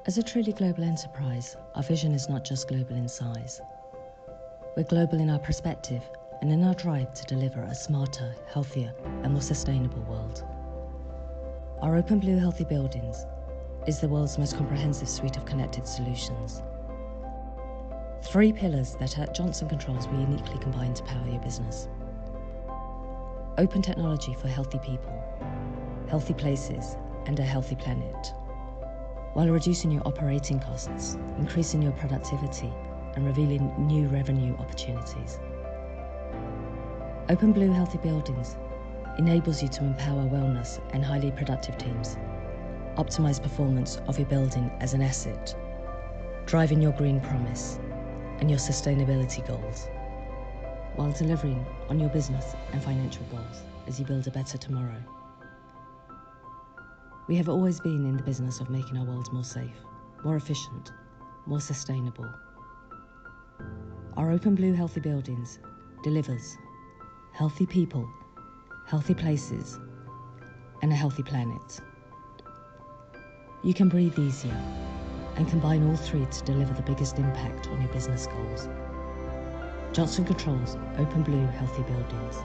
As a truly global enterprise, our vision is not just global in size. We're global in our perspective and in our drive to deliver a smarter, healthier, and more sustainable world. Our OpenBlue Healthy Buildings is the world's most comprehensive suite of connected solutions. 3 pillars that at Johnson Controls we uniquely combine to power your business. Open technology for healthy people, healthy places, and a healthy planet, while reducing your operating costs, increasing your productivity, and revealing new revenue opportunities. OpenBlue Healthy Buildings enables you to empower wellness and highly productive teams, optimize performance of your building as an asset, driving your green promise and your sustainability goals, while delivering on your business and financial goals as you build a better tomorrow. We have always been in the business of making our world more safe, more efficient, more sustainable. Our OpenBlue Healthy Buildings delivers healthy people, healthy places, and a healthy planet. You can breathe easier and combine all 3 to deliver the biggest impact on your business goals. Johnson Controls OpenBlue Healthy Buildings.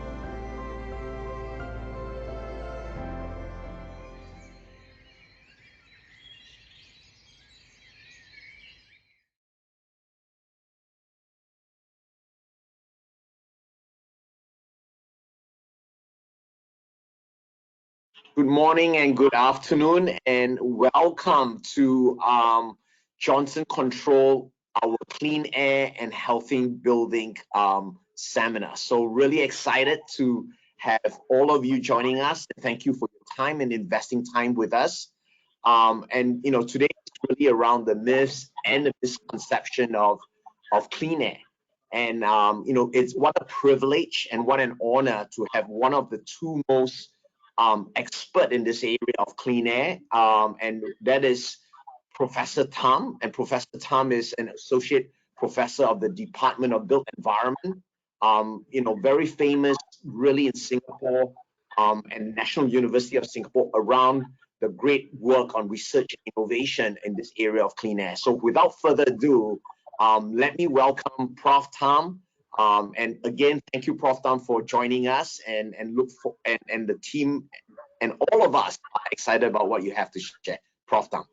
Good morning and good afternoon, and welcome to Johnson Control, our Clean Air and Healthy Building seminar. So really excited to have all of you joining us. Thank you for your time and investing time with us. And today is really around the myths and the misconception of clean air. And it's what a privilege and what an honor to have one of the 2 most expert in this area of clean air, and that is Professor Tham. And Professor Tham is an associate professor of the Department of Built Environment, very famous really in Singapore and National University of Singapore around the great work on research and innovation in this area of clean air. So without further ado, let me welcome Prof. Tham. And again, thank you, Prof. Tham, for joining us, and the team and all of us are excited about what you have to share. Prof. Tham.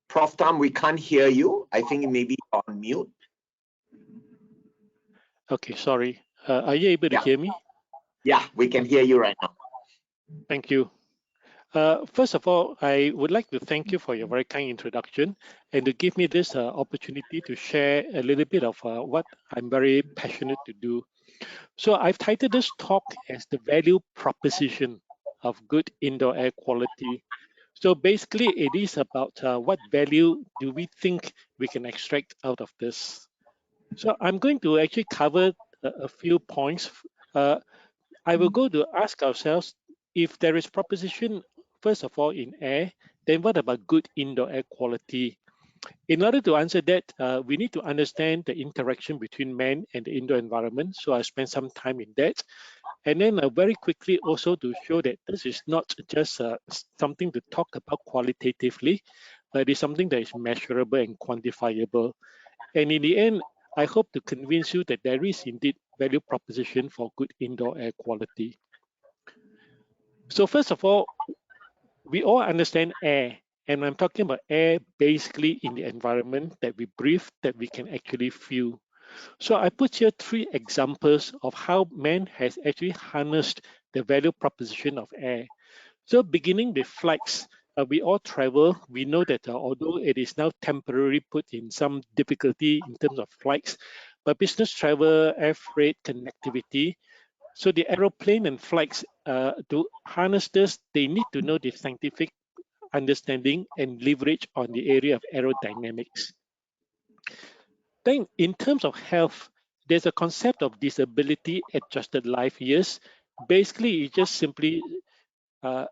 Prof. Tham, we can't hear you. I think maybe on mute. Okay, sorry. Are you able to hear me? Yeah, we can hear you right now. Thank you. First of all, I would like to thank you for your very kind introduction and to give me this opportunity to share a little bit of what I'm very passionate to do. So I've titled this talk as the value proposition of good indoor air quality. So basically, it is about what value do we think we can extract out of this. So I'm going to actually cover a few points. I will go to ask ourselves, if there is proposition, first of all, in air, then what about good indoor air quality? In order to answer that, we need to understand the interaction between man and the indoor environment. So I spent some time in that. And then very quickly also to show that this is not just something to talk about qualitatively, but it is something that is measurable and quantifiable. And in the end, I hope to convince you that there is indeed value proposition for good indoor air quality. So first of all, we all understand air, and I'm talking about air basically in the environment that we breathe, that we can actually feel. So I put here 3 examples of how man has actually harnessed the value proposition of air. So beginning with flights, we all travel. We know that although it is now temporarily put in some difficulty in terms of flights, but business travel, air freight, connectivity. So the aeroplane and flights, to harness this, they need to know the scientific understanding and leverage on the area of aerodynamics. Then in terms of health, there's a concept of disability adjusted life years. Basically, it just simply uh,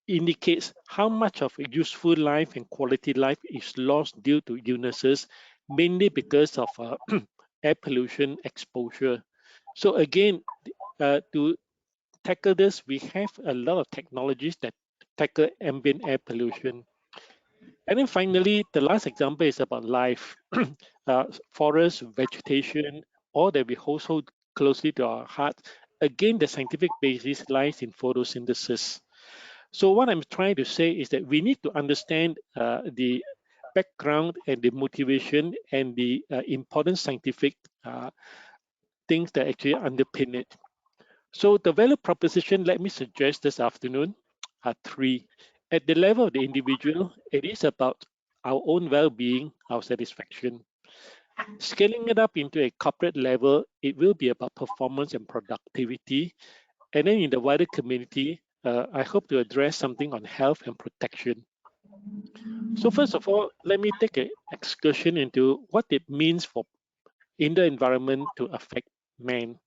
indicates how much of a useful life and quality life is lost due to illnesses, mainly because of air pollution exposure. So again, to tackle this, we have a lot of technologies that tackle ambient air pollution. And then finally, the last example is about life, forest, vegetation, all that we hold so closely to our heart. Again, the scientific basis lies in photosynthesis. So what I'm trying to say is that we need to understand the background and the motivation and the important scientific things that actually underpin it. So the value proposition, let me suggest this afternoon, are three. At the level of the individual, it is about our own well-being, our satisfaction. Scaling it up into a corporate level, it will be about performance and productivity. And then in the wider community, I hope to address something on health and protection. So first of all, let me take an excursion into what it means for indoor environment to affect man.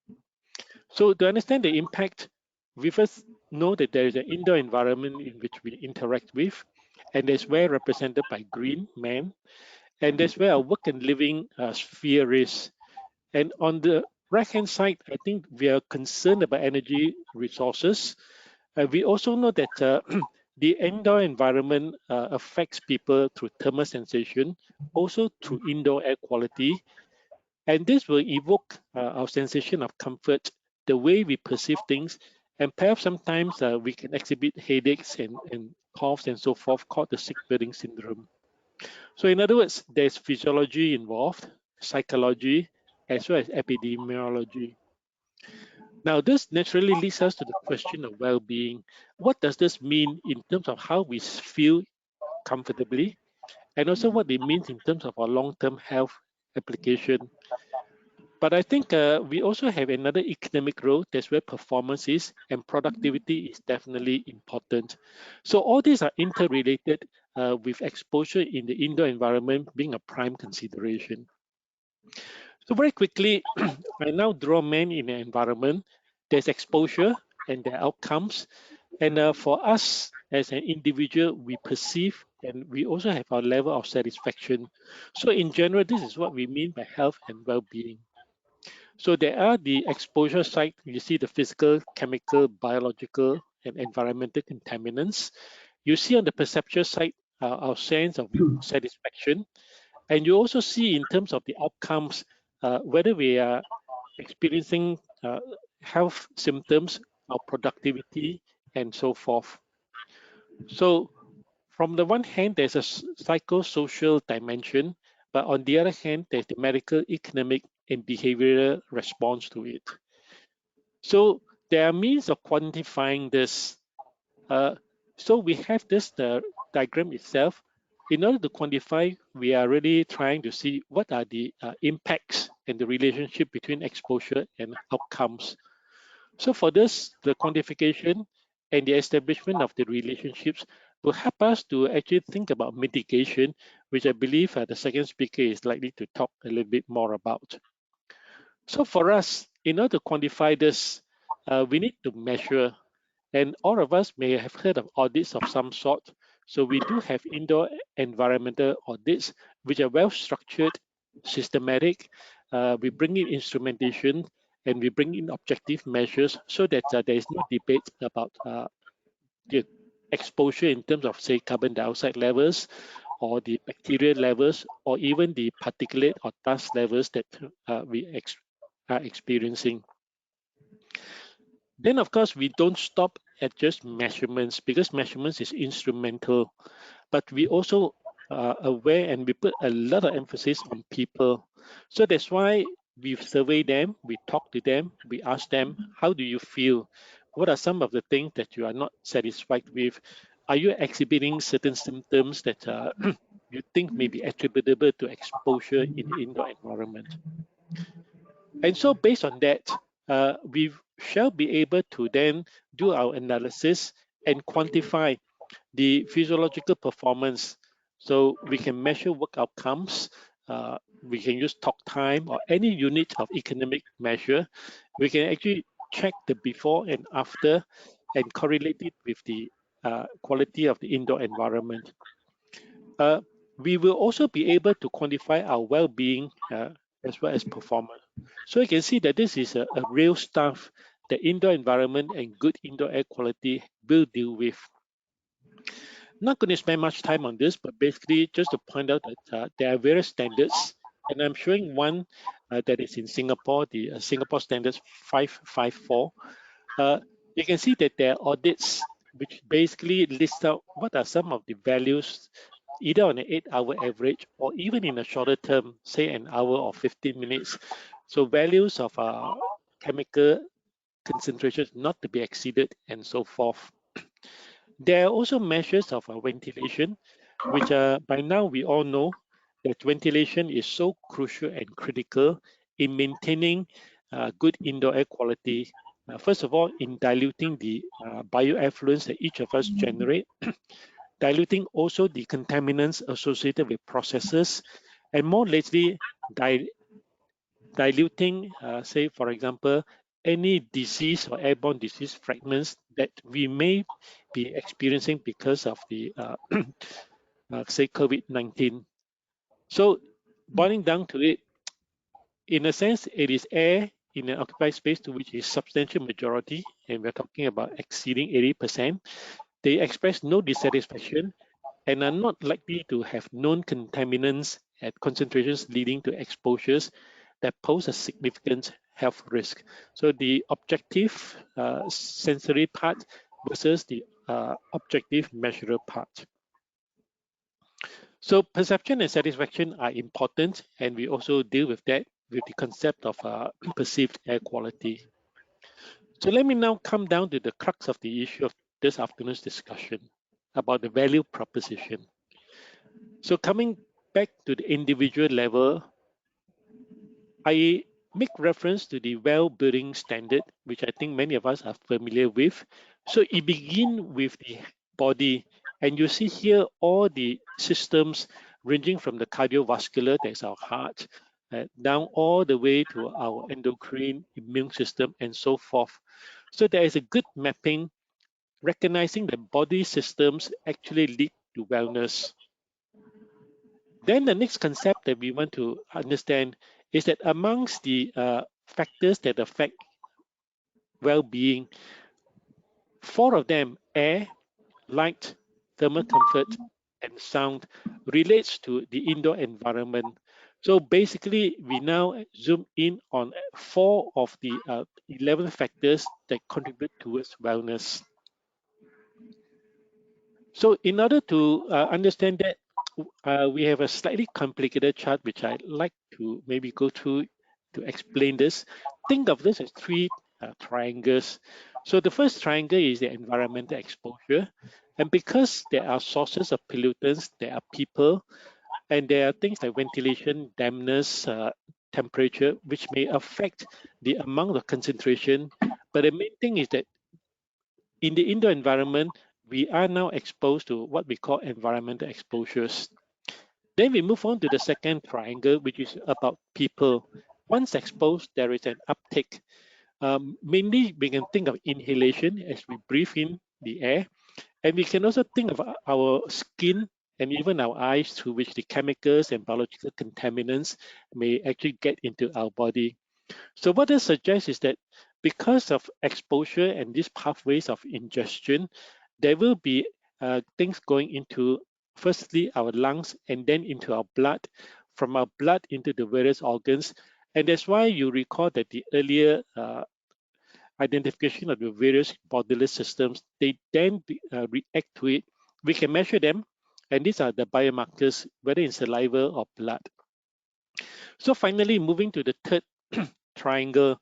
So to understand the impact, we first know that there is an indoor environment in which we interact with, and that's where represented by green, man, and that's where our work and living sphere is. And on the right-hand side, I think we are concerned about energy resources. We also know that the indoor environment affects people through thermal sensation, also through indoor air quality, and this will evoke our sensation of comfort, the way we perceive things, and perhaps sometimes we can exhibit headaches and coughs and so forth, called the sick building syndrome. So in other words, there's physiology involved, psychology, as well as epidemiology. Now, this naturally leads us to the question of well-being. What does this mean in terms of how we feel comfortably, and also what it means in terms of our long-term health application? But I think we also have another economic role. That's where performance is, and productivity is definitely important. So all these are interrelated with exposure in the indoor environment being a prime consideration. So very quickly, I now draw men in an environment. There's exposure and their outcomes. And for us as an individual, we perceive and we also have our level of satisfaction. So in general, this is what we mean by health and well-being. So there are the exposure side. You see the physical, chemical, biological, and environmental contaminants. You see on the perceptual side our sense of satisfaction. And you also see in terms of the outcomes, whether we are experiencing health symptoms or productivity and so forth. So from the one hand, there's a psychosocial dimension, but on the other hand, there's the medical, economic, and behavioral response to it. So there are means of quantifying this. So we have this diagram itself. In order to quantify, we are really trying to see what are the impacts and the relationship between exposure and outcomes. So for this, the quantification and the establishment of the relationships will help us to actually think about mitigation, which I believe the second speaker is likely to talk a little bit more about. So for us, in order to quantify this, we need to measure, and all of us may have heard of audits of some sort. So we do have indoor environmental audits, which are well structured, systematic. We bring in instrumentation and we bring in objective measures so that there is no debate about the exposure in terms of, say, carbon dioxide levels or the bacterial levels or even the particulate or dust levels that we are experiencing. Then, of course, we don't stop at just measurements because measurements is instrumental, but we also are aware and we put a lot of emphasis on people. So that's why we survey them, we talk to them, we ask them, how do you feel? What are some of the things that you are not satisfied with? Are you exhibiting certain symptoms that you think may be attributable to exposure in the indoor environment? And so based on that, we shall be able to then do our analysis and quantify the physiological performance. So we can measure work outcomes. We can use talk time or any unit of economic measure. We can actually check the before and after and correlate it with the quality of the indoor environment. We will also be able to quantify our well-being as well as performance. So you can see that this is a real stuff that indoor environment and good indoor air quality will deal with. Not going to spend much time on this, but basically just to point out that there are various standards, and I'm showing one that is in Singapore, the Singapore Standards 554. You can see that there are audits which basically list out what are some of the values, either on an 8-hour average or even in a shorter term, say an hour or 15 minutes. So values of chemical concentrations not to be exceeded and so forth. There are also measures of ventilation, which by now we all know that ventilation is so crucial and critical in maintaining good indoor air quality. First of all, in diluting the bioeffluents that each of us generate, diluting also the contaminants associated with processes, and more lately, diluting, say, for example, any disease or airborne disease fragments that we may be experiencing because of the, say, COVID-19. So boiling down to it, in a sense, it is air in an occupied space to which is substantial majority, and we're talking about exceeding 80%. They express no dissatisfaction and are not likely to have known contaminants at concentrations leading to exposures that pose a significant health risk. So the objective sensory part versus the objective measurable part. So perception and satisfaction are important, and we also deal with that with the concept of perceived air quality. So let me now come down to the crux of the issue of this afternoon's discussion about the value proposition. So coming back to the individual level, I make reference to the well building standard, which I think many of us are familiar with. So it begins with the body, and you see here all the systems ranging from the cardiovascular, that's our heart, down all the way to our endocrine, immune system, and so forth. So there is a good mapping, recognizing that body systems actually lead to wellness. Then the next concept that we want to understand is that amongst the factors that affect well-being, 4 of them, air, light, thermal comfort, and sound, relates to the indoor environment. So basically, we now zoom in on 4 of the 11 factors that contribute towards wellness. So in order to understand that, we have a slightly complicated chart, which I'd like to maybe go through to explain this. Think of this as 3 triangles. So the first triangle is the environmental exposure. And because there are sources of pollutants, there are people, and there are things like ventilation, dampness, temperature, which may affect the amount of concentration. But the main thing is that in the indoor environment, we are now exposed to what we call environmental exposures. Then we move on to the second triangle, which is about people. Once exposed, there is an uptake. Mainly, we can think of inhalation as we breathe in the air. And we can also think of our skin and even our eyes, through which the chemicals and biological contaminants may actually get into our body. So what this suggests is that because of exposure and these pathways of ingestion, there will be things going into, firstly, our lungs and then into our blood, from our blood into the various organs. And that's why you recall that the earlier identification of the various bodily systems, they then react to it. We can measure them, and these are the biomarkers, whether in saliva or blood. So finally, moving to the third triangle,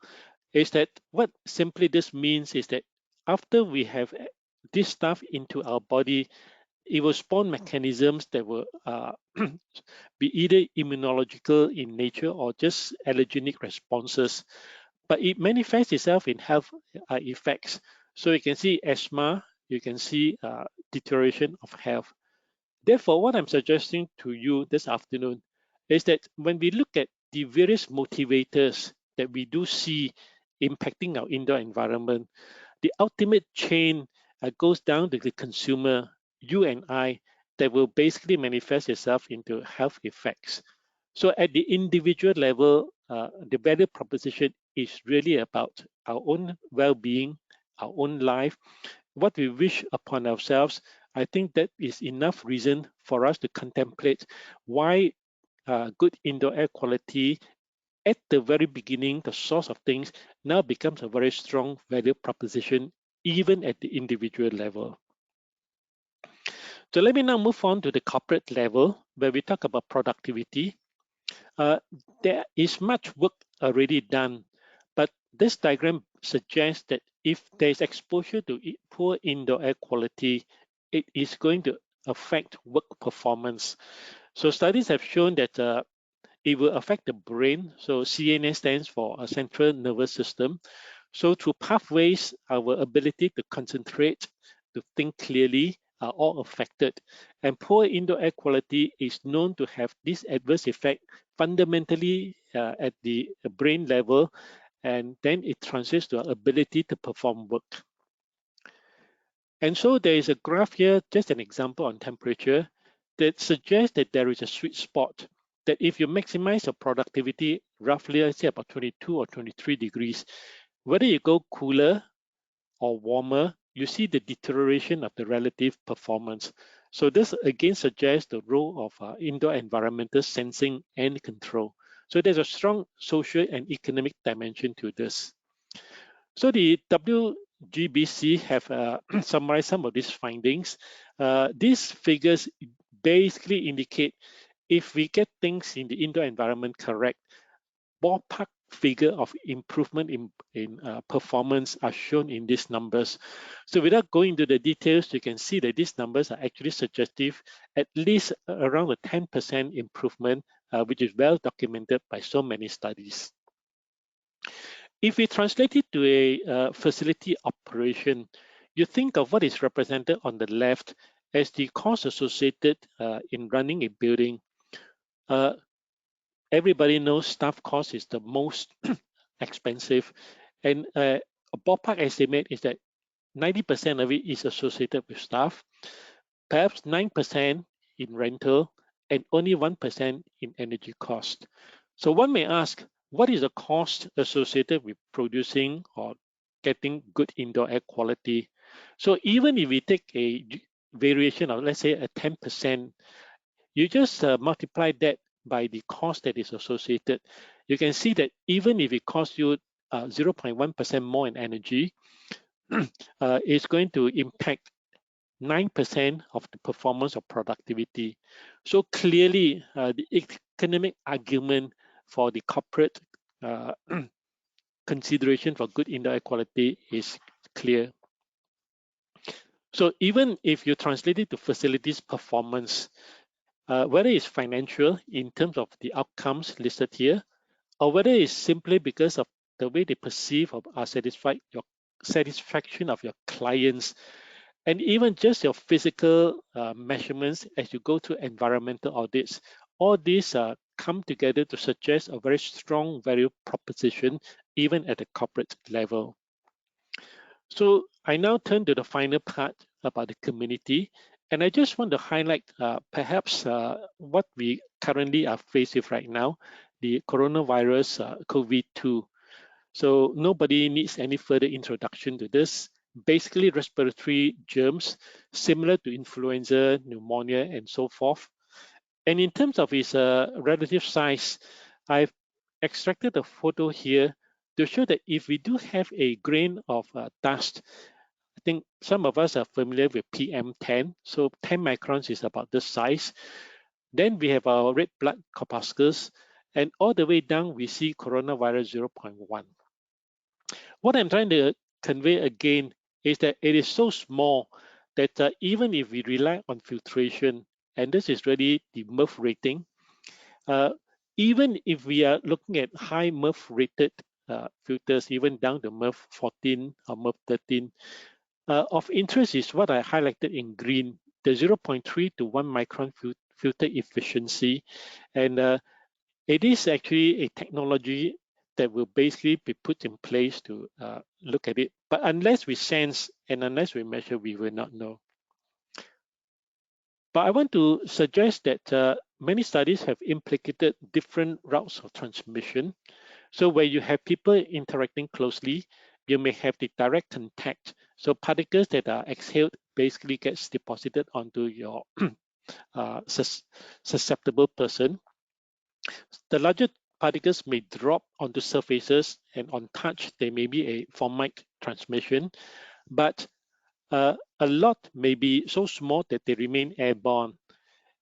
is that what simply this means is that after we have this stuff into our body, it will spawn mechanisms that will be either immunological in nature or just allergenic responses. But it manifests itself in health effects. So you can see asthma, you can see deterioration of health. Therefore, what I'm suggesting to you this afternoon is that when we look at the various motivators that we do see impacting our indoor environment, the ultimate chain goes down to the consumer, you and I, that will basically manifest itself into health effects. So at the individual level, the value proposition is really about our own well-being, our own life, what we wish upon ourselves. I think that is enough reason for us to contemplate why good indoor air quality at the very beginning, the source of things, now becomes a very strong value proposition, even at the individual level. So let me now move on to the corporate level, where we talk about productivity. There is much work already done, but this diagram suggests that if there is exposure to poor indoor air quality, it is going to affect work performance. So studies have shown that it will affect the brain. So CNS stands for central nervous system. So through pathways, our ability to concentrate, to think clearly are all affected. And poor indoor air quality is known to have this adverse effect fundamentally at the brain level, and then it translates to our ability to perform work. And so there is a graph here, just an example on temperature, that suggests that there is a sweet spot, that if you maximize your productivity roughly, let's say about 22 or 23 degrees, whether you go cooler or warmer, you see the deterioration of the relative performance. So this again suggests the role of indoor environmental sensing and control. So there's a strong social and economic dimension to this. So the WGBC have summarized some of these findings. These figures basically indicate if we get things in the indoor environment correct, ballpark figure of improvement in performance are shown in these numbers. So without going into the details, you can see that these numbers are actually suggestive, at least around a 10% improvement, which is well documented by so many studies. If we translate it to a facility operation, you think of what is represented on the left as the cost associated in running a building. Everybody knows staff cost is the most expensive, and a ballpark estimate is that 90% of it is associated with staff, perhaps 9% in rental, and only 1% in energy cost. So one may ask, what is the cost associated with producing or getting good indoor air quality? So even if we take a variation of, let's say, a 10%, you just multiply that by the cost that is associated. You can see that even if it costs you 0.1% more in energy, it's going to impact 9% of the performance or productivity. So clearly, the economic argument for the corporate consideration for good indoor air quality is clear. So even if you translate it to facilities performance, whether it's financial in terms of the outcomes listed here, or whether it's simply because of the way they perceive or are satisfied, your satisfaction of your clients, and even just your physical measurements as you go through environmental audits, all these come together to suggest a very strong value proposition, even at the corporate level. So I now turn to the final part about the community, and I just want to highlight perhaps what we currently are faced with right now, the coronavirus COVID-2. So nobody needs any further introduction to this. Basically, respiratory germs similar to influenza, pneumonia, and so forth. And in terms of its relative size, I've extracted a photo here to show that if we do have a grain of dust, I think some of us are familiar with PM10. So 10 microns is about this size. Then we have our red blood corpuscles, and all the way down, we see coronavirus 0.1. What I'm trying to convey again is that it is so small that even if we rely on filtration, and this is really the MERV rating, even if we are looking at high MERV rated filters, even down to MERV 14 or MERV 13, of interest is what I highlighted in green, the 0.3 to 1 micron filter efficiency. And it is actually a technology that will basically be put in place to look at it. But unless we sense and unless we measure, we will not know. But I want to suggest that many studies have implicated different routes of transmission. So where you have people interacting closely, you may have the direct contact. So particles that are exhaled basically gets deposited onto your susceptible person. The larger particles may drop onto surfaces, and on touch, there may be a formite transmission, but a lot may be so small that they remain airborne.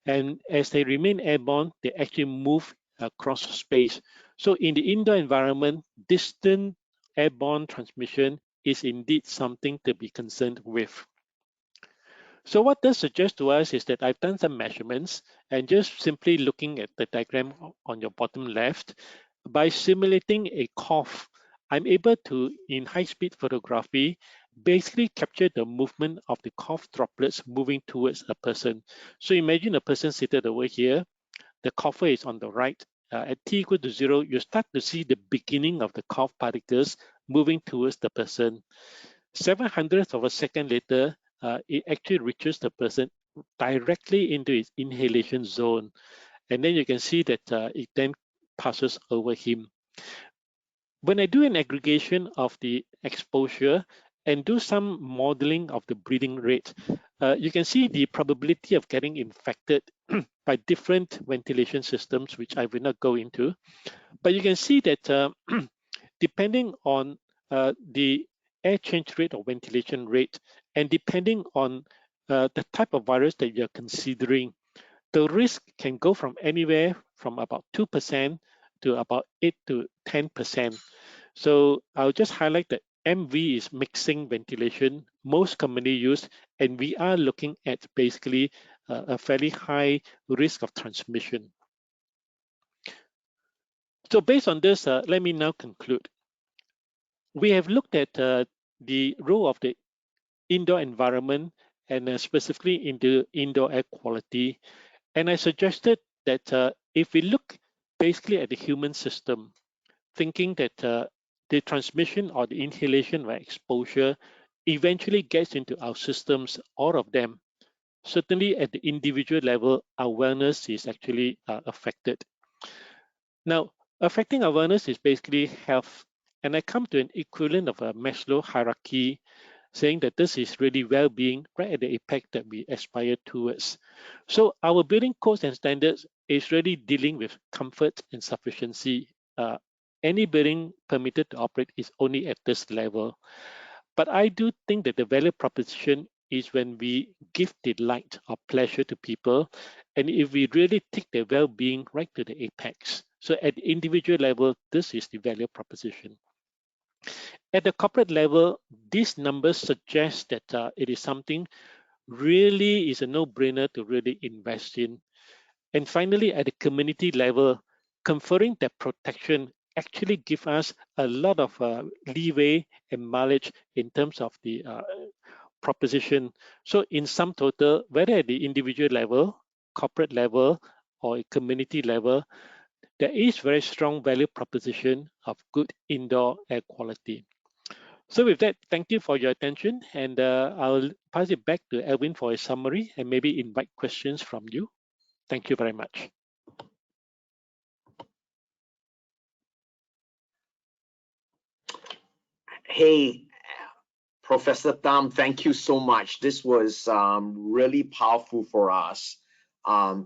And as they remain airborne, they actually move across space. So in the indoor environment, distant airborne transmission is indeed something to be concerned with. So what this suggests to us is that I've done some measurements, and just simply looking at the diagram on your bottom left, by simulating a cough, I'm able to, in high-speed photography, basically capture the movement of the cough droplets moving towards a person. So imagine a person seated over here, the cougher is on the right. At t equal to 0, you start to see the beginning of the cough particles moving towards the person. 700th of a second later, it actually reaches the person directly into its inhalation zone. And then you can see that it then passes over him. When I do an aggregation of the exposure and do some modeling of the breathing rate, you can see the probability of getting infected by different ventilation systems, which I will not go into. But you can see that depending on the air change rate or ventilation rate, and depending on the type of virus that you're considering, the risk can go from anywhere from about 2% to about 8 to 10%. So I'll just highlight that MV is mixing ventilation, most commonly used, and we are looking at basically a fairly high risk of transmission. So based on this, let me now conclude. We have looked at the role of the indoor environment and specifically into indoor air quality. And I suggested that if we look basically at the human system, thinking that the transmission or the inhalation by exposure eventually gets into our systems, all of them, certainly at the individual level, our wellness is actually affected. Now, affecting our wellness is basically health. And I come to an equivalent of a Maslow hierarchy, saying that this is really well-being right at the apex that we aspire towards. So our building codes and standards is really dealing with comfort and sufficiency. Any building permitted to operate is only at this level. But I do think that the value proposition is when we give delight or pleasure to people, and if we really take their well-being right to the apex. So at the individual level, this is the value proposition. At the corporate level, these numbers suggest that it is something really is a no-brainer to really invest in. And finally, at the community level, conferring that protection actually give us a lot of leeway and mileage in terms of the proposition. So in sum total, whether at the individual level, corporate level, or a community level, there is very strong value proposition of good indoor air quality. So with that, thank you for your attention, and I'll pass it back to Elvin for a summary and maybe invite questions from you. Thank you very much. Hey, Professor Tham, thank you so much. This was really powerful for us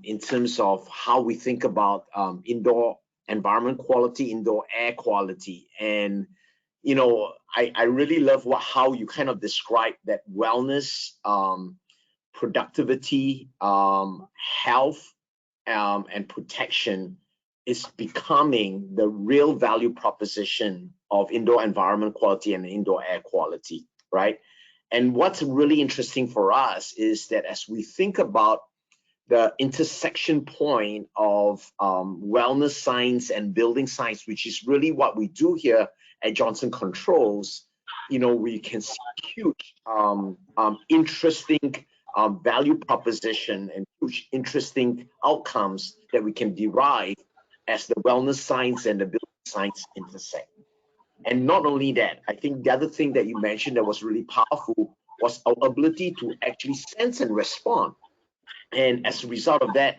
in terms of how we think about indoor environment quality, indoor air quality. And, you know, I really love how you kind of describe that wellness, productivity, health, and protection is becoming the real value proposition of indoor environment quality and indoor air quality, right? And what's really interesting for us is that as we think about the intersection point of wellness science and building science, which is really what we do here at Johnson Controls, we can see huge, interesting value proposition and huge, interesting outcomes that we can derive as the wellness science and the building science intersect. And not only that, I think the other thing that you mentioned that was really powerful was our ability to actually sense and respond. And as a result of that,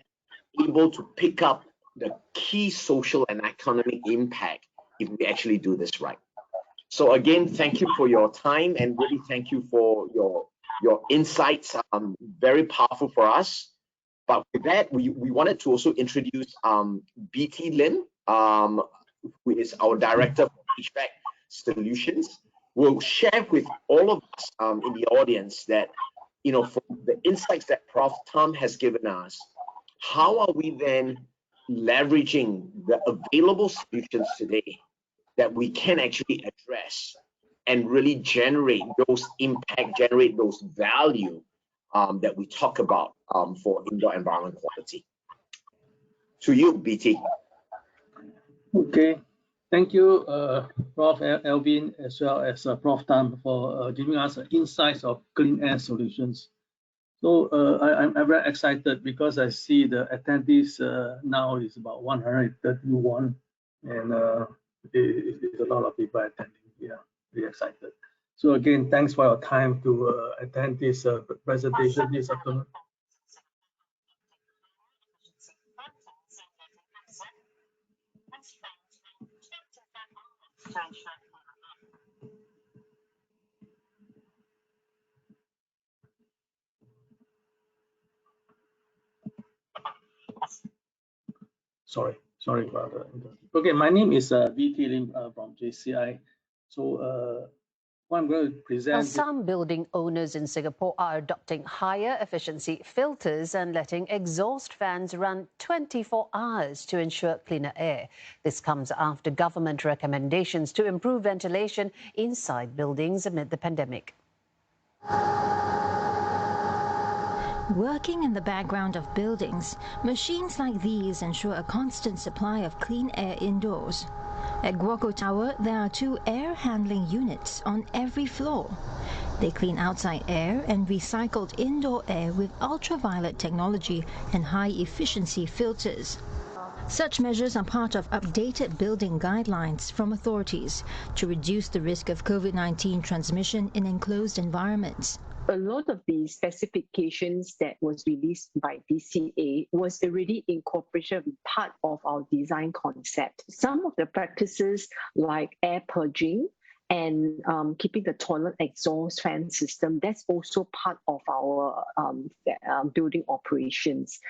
able to pick up the key social and economic impact if we actually do this right. So again, thank you for your time and really thank you for your insights. Very powerful for us. But with that, we wanted to also introduce BT Lim, who is our Director for HVAC Solutions. Will share with all of us in the audience that, from the insights that Prof. Tham has given us, how are we then leveraging the available solutions today that we can actually address and really generate those impact, generate those value that we talk about for indoor environment quality. To you, BT. Okay, thank you, Prof. Alvin, as well as Prof. Tham for giving us insights of clean air solutions. So I'm very excited because I see the attendees now is about 131, and it's a lot of people attending. Yeah, very excited. So again, thanks for your time to attend this presentation this afternoon. Sorry about that. Okay, my name is BT Lim from JCI. So what I'm going to present. Now, some building owners in Singapore are adopting higher efficiency filters and letting exhaust fans run 24 hours to ensure cleaner air. This comes after government recommendations to improve ventilation inside buildings amid the pandemic. Working in the background of buildings, machines like these ensure a constant supply of clean air indoors. At Kwok Tower, there are 2 air handling units on every floor. They clean outside air and recycled indoor air with ultraviolet technology and high-efficiency filters. Such measures are part of updated building guidelines from authorities to reduce the risk of COVID-19 transmission in enclosed environments. A lot of the specifications that was released by DCA was already incorporated part of our design concept. Some of the practices like air purging and keeping the toilet exhaust fan system, that's also part of our building operations.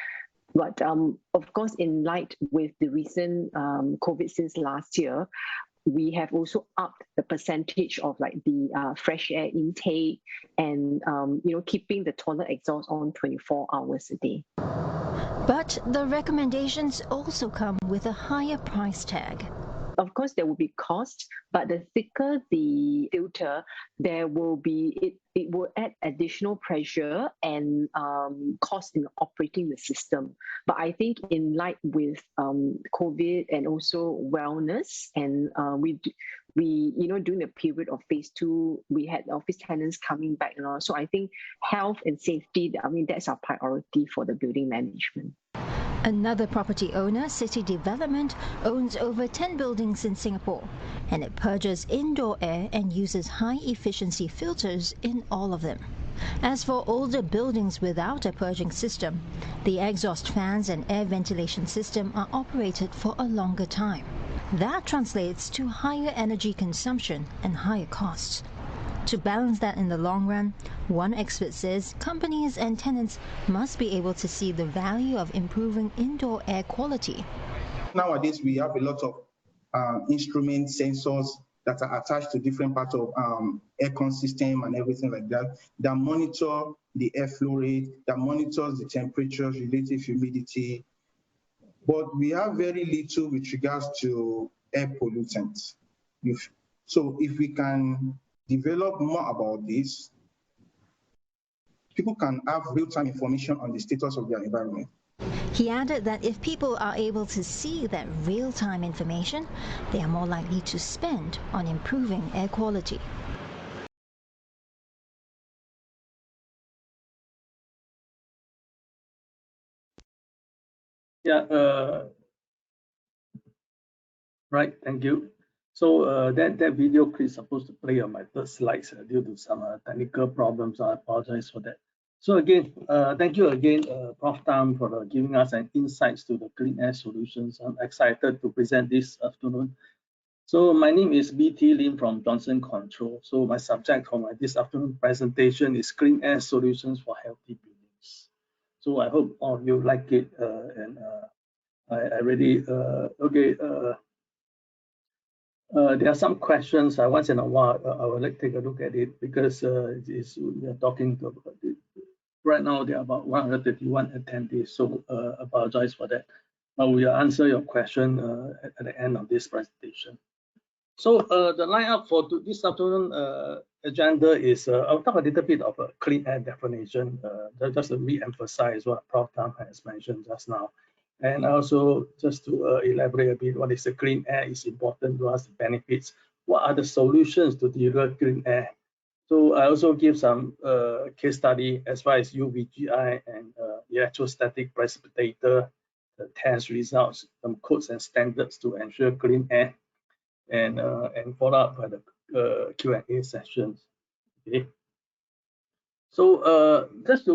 But of course, in light with the recent COVID since last year, we have also upped the percentage of like the fresh air intake and keeping the toilet exhaust on 24 hours a day. But the recommendations also come with a higher price tag. Of course, there will be cost, but the thicker the filter, there will be it will add additional pressure and cost in operating the system. But I think in light with COVID and also wellness, and we during the period of phase 2, we had office tenants coming back, so I think health and safety, that's our priority for the building management. Another property owner, City Development, owns over 10 buildings in Singapore, and it purges indoor air and uses high-efficiency filters in all of them. As for older buildings without a purging system, the exhaust fans and air ventilation system are operated for a longer time. That translates to higher energy consumption and higher costs. To balance that in the long run, one expert says companies and tenants must be able to see the value of improving indoor air quality. Nowadays, we have a lot of instrument sensors that are attached to different parts of aircon system and everything like that monitor the airflow rate, that monitors the temperatures, relative humidity. But we have very little with regards to air pollutants. If we can develop more about this, people can have real-time information on the status of their environment. He added that if people are able to see that real-time information, they are more likely to spend on improving air quality. Yeah, right, thank you. So that video clip is supposed to play on my third slides due to some technical problems. I apologize for that. So again, thank you again, Prof. Tham, for giving us an insights to the clean air solutions. I'm excited to present this afternoon. So my name is BT Lim from Johnson Control. So my subject for this afternoon presentation is clean air solutions for healthy buildings. So I hope all of you like it, and I really okay. There are some questions. Once in a while, I will take a look at it because we are talking to right now. There are about 131 attendees, so apologize for that. But we will answer your question at the end of this presentation. So the lineup for this afternoon agenda is I'll talk a little bit of a clean air definition, just to re-emphasize what Prof. Tham has mentioned just now. And also just to elaborate a bit, what is the clean air is important to us, the benefits, what are the solutions to deliver clean air. So I also give some case study as far as Uvgi and Electrostatic Precipitator, the test results, some codes and standards to ensure clean air, and follow up by the Q&A sessions. Okay. So just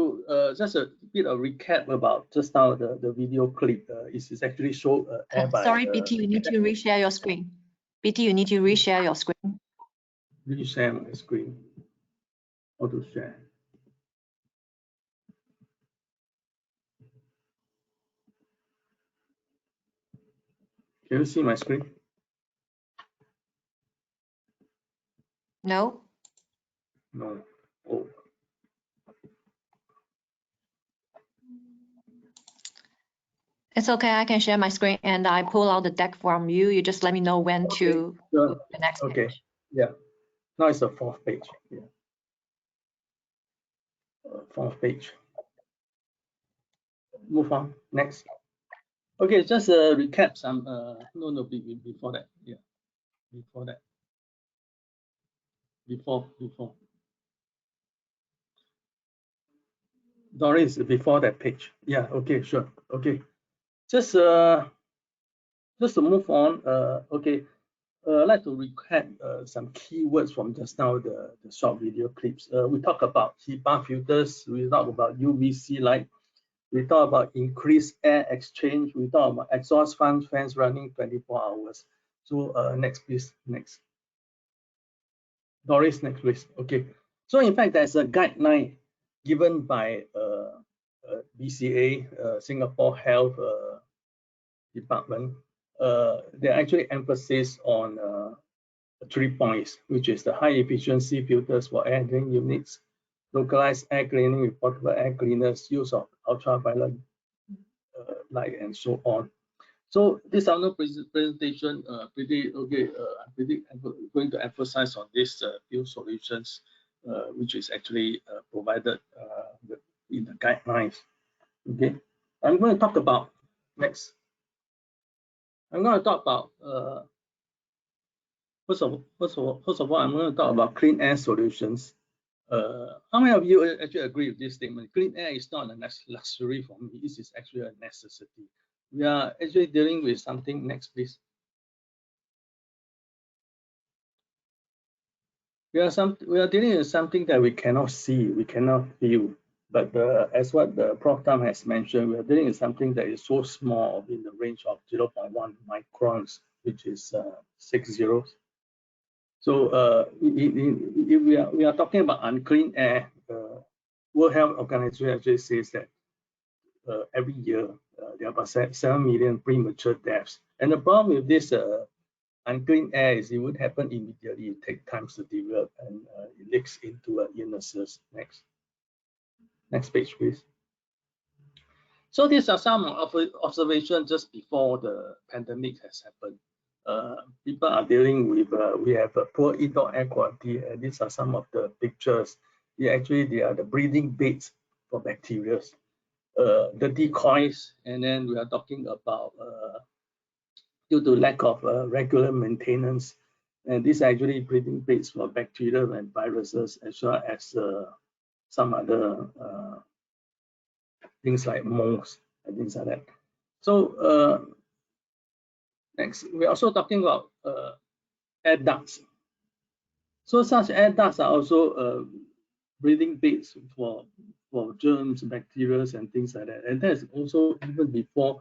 a bit of recap about just now the video clip is actually show air by. Sorry, BT, you need to reshare your screen. BT, you need to reshare your screen. Reshare my screen. How to share? Can you see my screen? No. No. Oh. It's okay, I can share my screen and I pull out the deck from you. You just let me know when to go to the next page. Yeah. Now it's the fourth page. Yeah. Fourth page. Move on. Next. Okay, just recap some. Before that. Yeah. Before that. Before. Doris, before that page. Yeah. Okay. Sure. Okay. Just to move on. Okay. I'd like to recap some keywords from just now, the short video clips. We talk about heat pump filters. We talk about UVC light. We talk about increased air exchange. We talk about exhaust fans running 24 hours. So next, please. Next. Doris, next, please. Okay. So in fact, there's a guideline given by BCA, Singapore Health Department. They actually emphasis on 3 points, which is the high efficiency filters for air handling units, localized air cleaning with portable air cleaners, use of ultraviolet light, and so on. So this afternoon presentation, pretty okay. I'm going to emphasize on this few solutions, which is actually provided in the guidelines. Okay, I'm going to talk about next. I'm going to talk about first of all, I'm going to talk about clean air solutions. How many of you actually agree with this statement? Clean air is not a luxury for me. This is actually a necessity. We are actually dealing with something. Next, please. We are dealing with something that we cannot see, we cannot feel. But as what the Prof. Tham has mentioned, we are dealing with something that is so small, in the range of 0.1 microns, which is 6 zeros. So if we are talking about unclean air, World Health Organization actually says that every year there are about 7 million premature deaths. And the problem with this unclean air is it would happen immediately. It takes time to develop, and it leaks into illnesses. Next page, please. So these are some observations just before the pandemic has happened. People are dealing with, we have a poor indoor air quality, and these are some of the pictures. actually they are the breeding beds for bacteria, the decoys, and then we are talking about due to lack of regular maintenance, and these are actually breeding beds for bacteria and viruses, as well as some other things like molds and things like that. So next, we're also talking about air ducts. So such air ducts are also breeding beds for germs, bacteria, and things like that. And that's also even before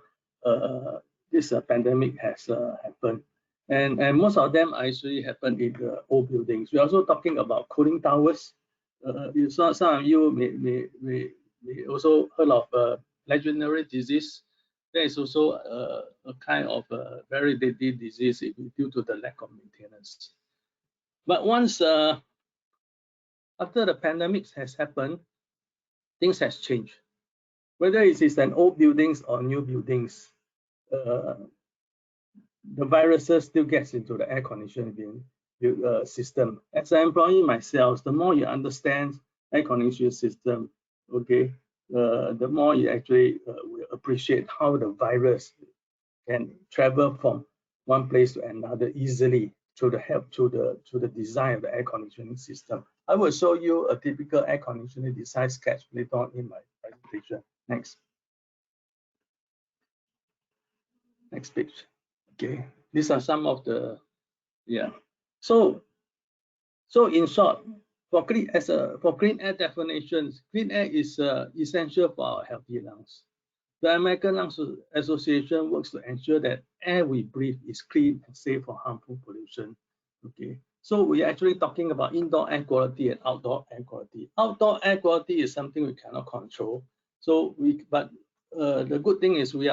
this pandemic has happened. And most of them actually happen in the old buildings. We're also talking about cooling towers. Some of you may also heard of legionnaire disease. There is also a kind of very deadly disease due to the lack of maintenance. But once after the pandemic has happened, things has changed. Whether it is an old buildings or new buildings, the viruses still gets into the air conditioning system. As an employee myself, the more you understand air conditioning system, okay, the more you actually will appreciate how the virus can travel from one place to another easily through the design of the air conditioning system. I will show you a typical air conditioning design sketch later on in my presentation. Next page. Okay, these are some of the So in short, for clean air definitions, clean air is essential for our healthy lungs. The American Lung Association works to ensure that air we breathe is clean and safe for harmful pollution. Okay, so we're actually talking about indoor air quality and outdoor air quality. Outdoor air quality is something we cannot control. So the good thing is we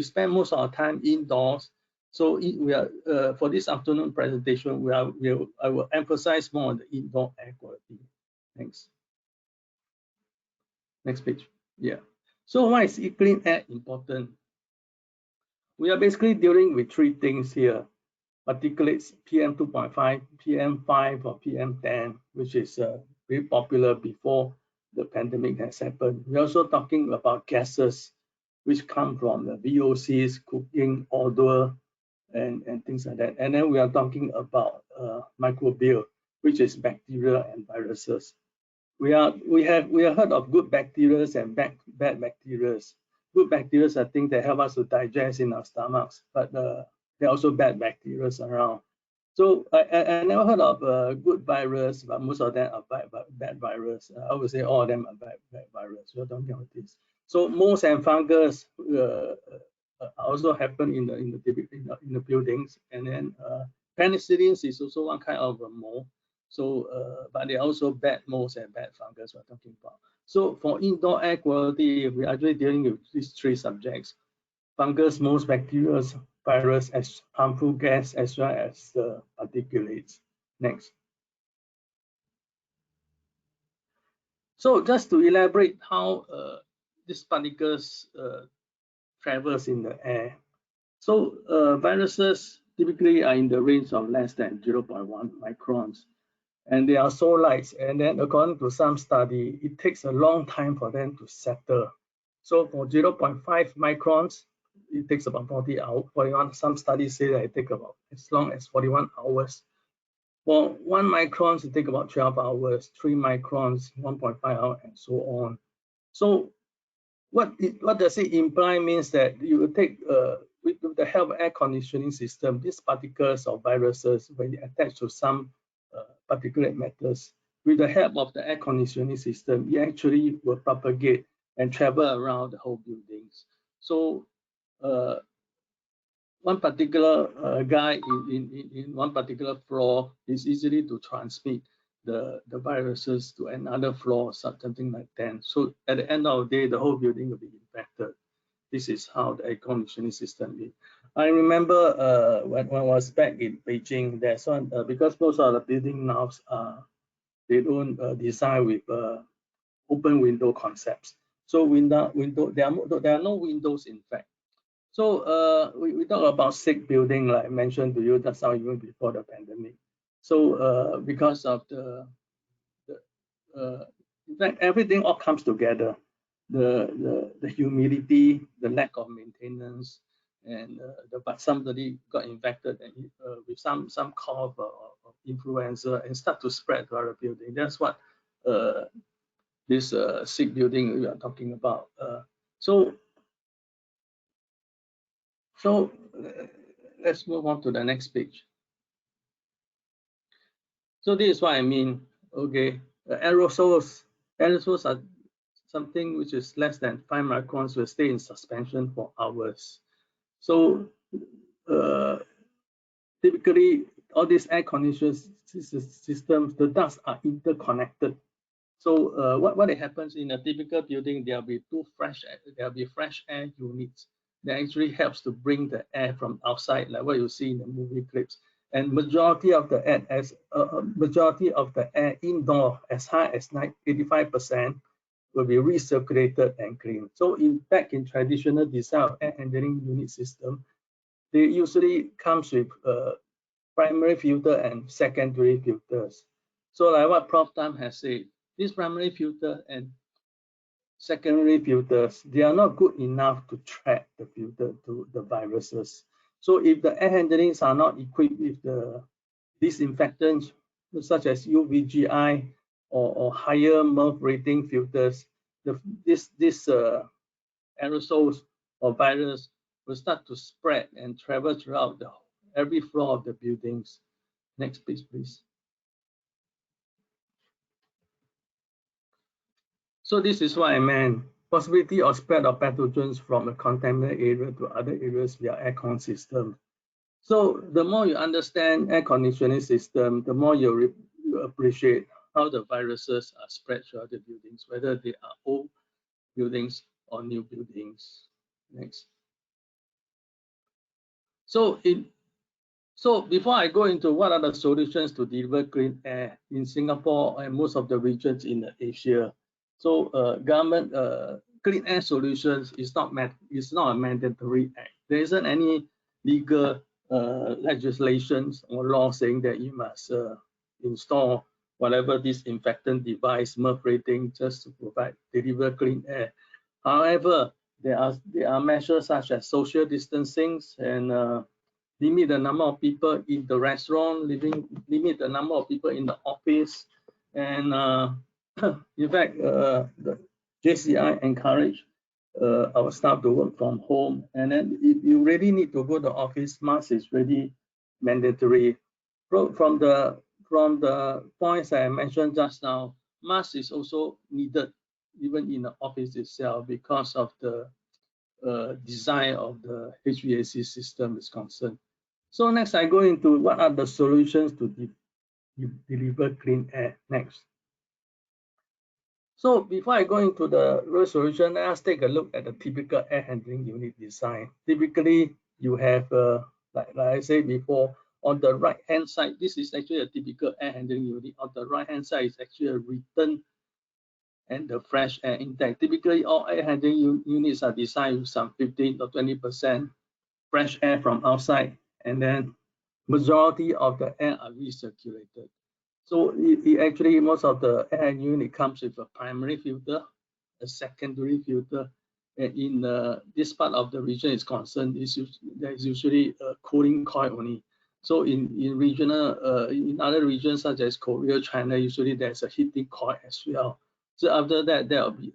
spend most of our time indoors. So we are for this afternoon presentation, I will emphasize more on the indoor air quality. Thanks. Next page. Yeah. So why is clean air important? We are basically dealing with three things here: particulates, PM 2.5, PM 5, or PM 10, which is very popular before the pandemic has happened. We're also talking about gases, which come from the VOCs, cooking, odor, and things like that. And then we are talking about microbial, which is bacteria and viruses. We have heard of good bacteria and bad bacteria. Good bacteria are things that help us to digest in our stomachs, but there are also bad bacteria around. So I never heard of good virus, but most of them are bad virus. I would say all of them are bad virus. We're talking about this. So molds and fungus also happen in the buildings, and then penicillins is also one kind of a mold. So, but they are also bad molds and bad fungus we're talking about. So for indoor air quality, we're actually dealing with these three subjects: fungus, molds, bacteria, virus, as harmful gas, as well as the particulates. Next. So just to elaborate how these particles travels in the air. So viruses typically are in the range of less than 0.1 microns. And they are so light, and then according to some study, it takes a long time for them to settle. So for 0.5 microns, it takes about 40 hours. 41, some studies say that it takes about as long as 41 hours. For 1 microns, it takes about 12 hours, 3 microns, 1.5 hours, and so on. So what does it imply? Means that you will take, with the help of air conditioning system, these particles or viruses, when they attach to some particulate matters, with the help of the air conditioning system, it actually will propagate and travel around the whole buildings. So one particular guy in one particular floor is easily to transmit the viruses to another floor, something like that. So at the end of the day, the whole building will be infected. This is how the air conditioning system is. I remember when I was back in Beijing, there's one because most of the building now they don't design with open window concepts. So there are no windows in fact. So we talk about sick building, like I mentioned to you just now, even before the pandemic. So because of the in fact, everything all comes together. The humidity, the lack of maintenance, and but somebody got infected with some cough or influenza and start to spread to other building. That's what this sick building we are talking about. So let's move on to the next page. So this is what I mean. Okay, aerosols are something which is less than 5 microns will stay in suspension for hours. So typically, all these air conditioning systems, the ducts are interconnected. So what happens in a typical building, there'll be fresh air units that actually helps to bring the air from outside, like what you see in the movie clips. And majority of the air indoor, as high as 85%, will be recirculated and cleaned. So in fact, in traditional design of air handling unit system, they usually comes with primary filter and secondary filters. So like what Prof. Tham has said, these primary filter and secondary filters, they are not good enough to trap the filter to the viruses. So if the air handlings are not equipped with the disinfectants such as Uvgi or higher MERV rating filters, this aerosols or virus will start to spread and travel throughout every floor of the buildings. Next page, please. So this is what I meant. Possibility of spread of pathogens from a contaminated area to other areas via aircon system. So the more you understand air conditioning system, the more you appreciate how the viruses are spread throughout the buildings, whether they are old buildings or new buildings. Next. So before I go into what are the solutions to deliver clean air in Singapore and most of the regions in Asia, so government clean air solutions is not a mandatory act. There isn't any legal legislations or law saying that you must install whatever disinfectant device, MERV rating, just to deliver clean air. However, there are measures such as social distancing and limit the number of people in the restaurant, limit the number of people in the office, and in fact, the JCI encourage our staff to work from home. And then if you really need to go to the office, mask is really mandatory. From the points I mentioned just now, mask is also needed even in the office itself because of the design of the HVAC system is concerned. So next, I go into what are the solutions to deliver clean air. Next. So before I go into the real solution, let's take a look at the typical air handling unit design. Typically, you have, like I said before, on the right-hand side, this is actually a typical air handling unit. On the right-hand side is actually a return and the fresh air intake. Typically, all air handling units are designed with some 15 or 20% fresh air from outside, and then majority of the air are recirculated. So it actually, most of the air unit comes with a primary filter, a secondary filter, and in this part of the region is concerned, there's usually a cooling coil only. So in other regions such as Korea, China, usually there's a heating coil as well. So after that, there will be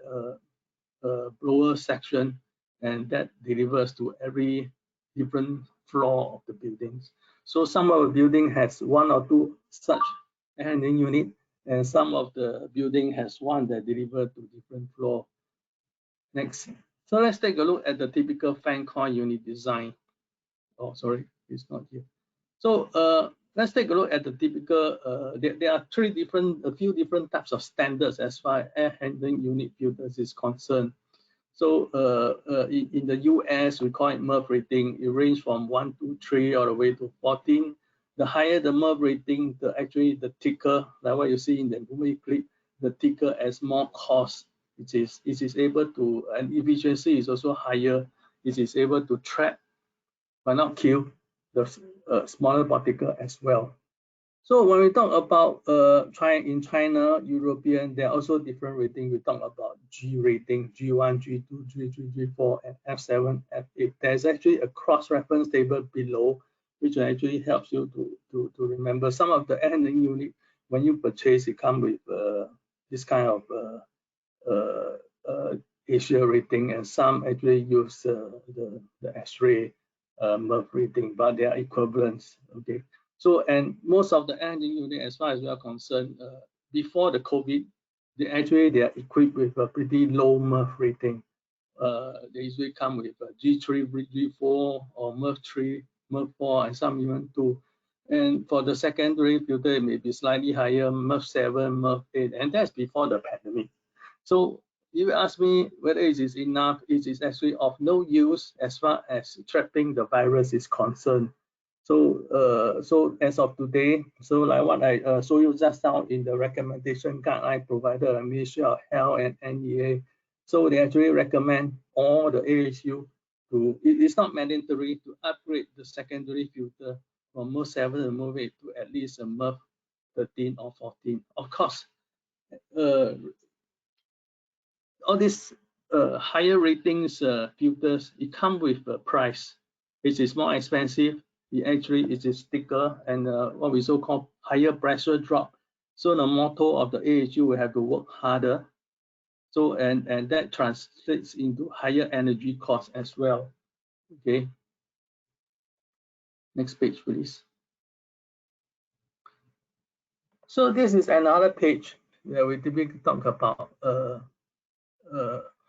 a blower section, and that delivers to every different floor of the buildings. So some of the building has 1 or 2 such air handling unit, and some of the building has one that deliver to different floor. Next. So let's take a look at the typical fan coil unit design. Oh, sorry, it's not here. So let's take a look at the typical, there are a few different types of standards as far as air handling unit filters is concerned. So in the US, we call it MERV rating. It ranges from 1 to 3 all the way to 14. The higher the MERV rating, the thicker, like what you see in the movie clip, the thicker as more cost. It is able to, and efficiency is also higher. It is able to trap but not kill the smaller particle as well. So when we talk about in China, European, there are also different ratings. We talk about G rating, G1, G2, G3, G4, and F7, F8. There's actually a cross-reference table below, which actually helps you to remember. Some of the air handling unit, when you purchase, it comes with this kind of Asia rating, and some actually use the X-ray MERV rating, but they are equivalents. Okay. So, and most of the engine unit, as far as we are concerned, before the COVID, they are equipped with a pretty low MERV rating. They usually come with a G3, G4, or MERV 3, MERV 4, and some even 2. And for the secondary filter, it may be slightly higher, MERV 7, MERV 8, and that's before the pandemic. So if you ask me whether it is enough, it is actually of no use as far as trapping the virus is concerned. So, so as of today, so like what I showed you just now in the recommendation guideline provided by Ministry of Health and NEA, so they actually recommend all the ASU to, it's not mandatory to upgrade the secondary filter from MERV 7 and MERV 8 to at least a MERV 13 or 14. Of course, all these higher ratings filters, it comes with a price. It is more expensive. It is thicker and what we so call higher pressure drop. So the motto of the AHU will have to work harder. So and that translates into higher energy costs as well. Okay. Next page, please. So this is another page where we typically talk about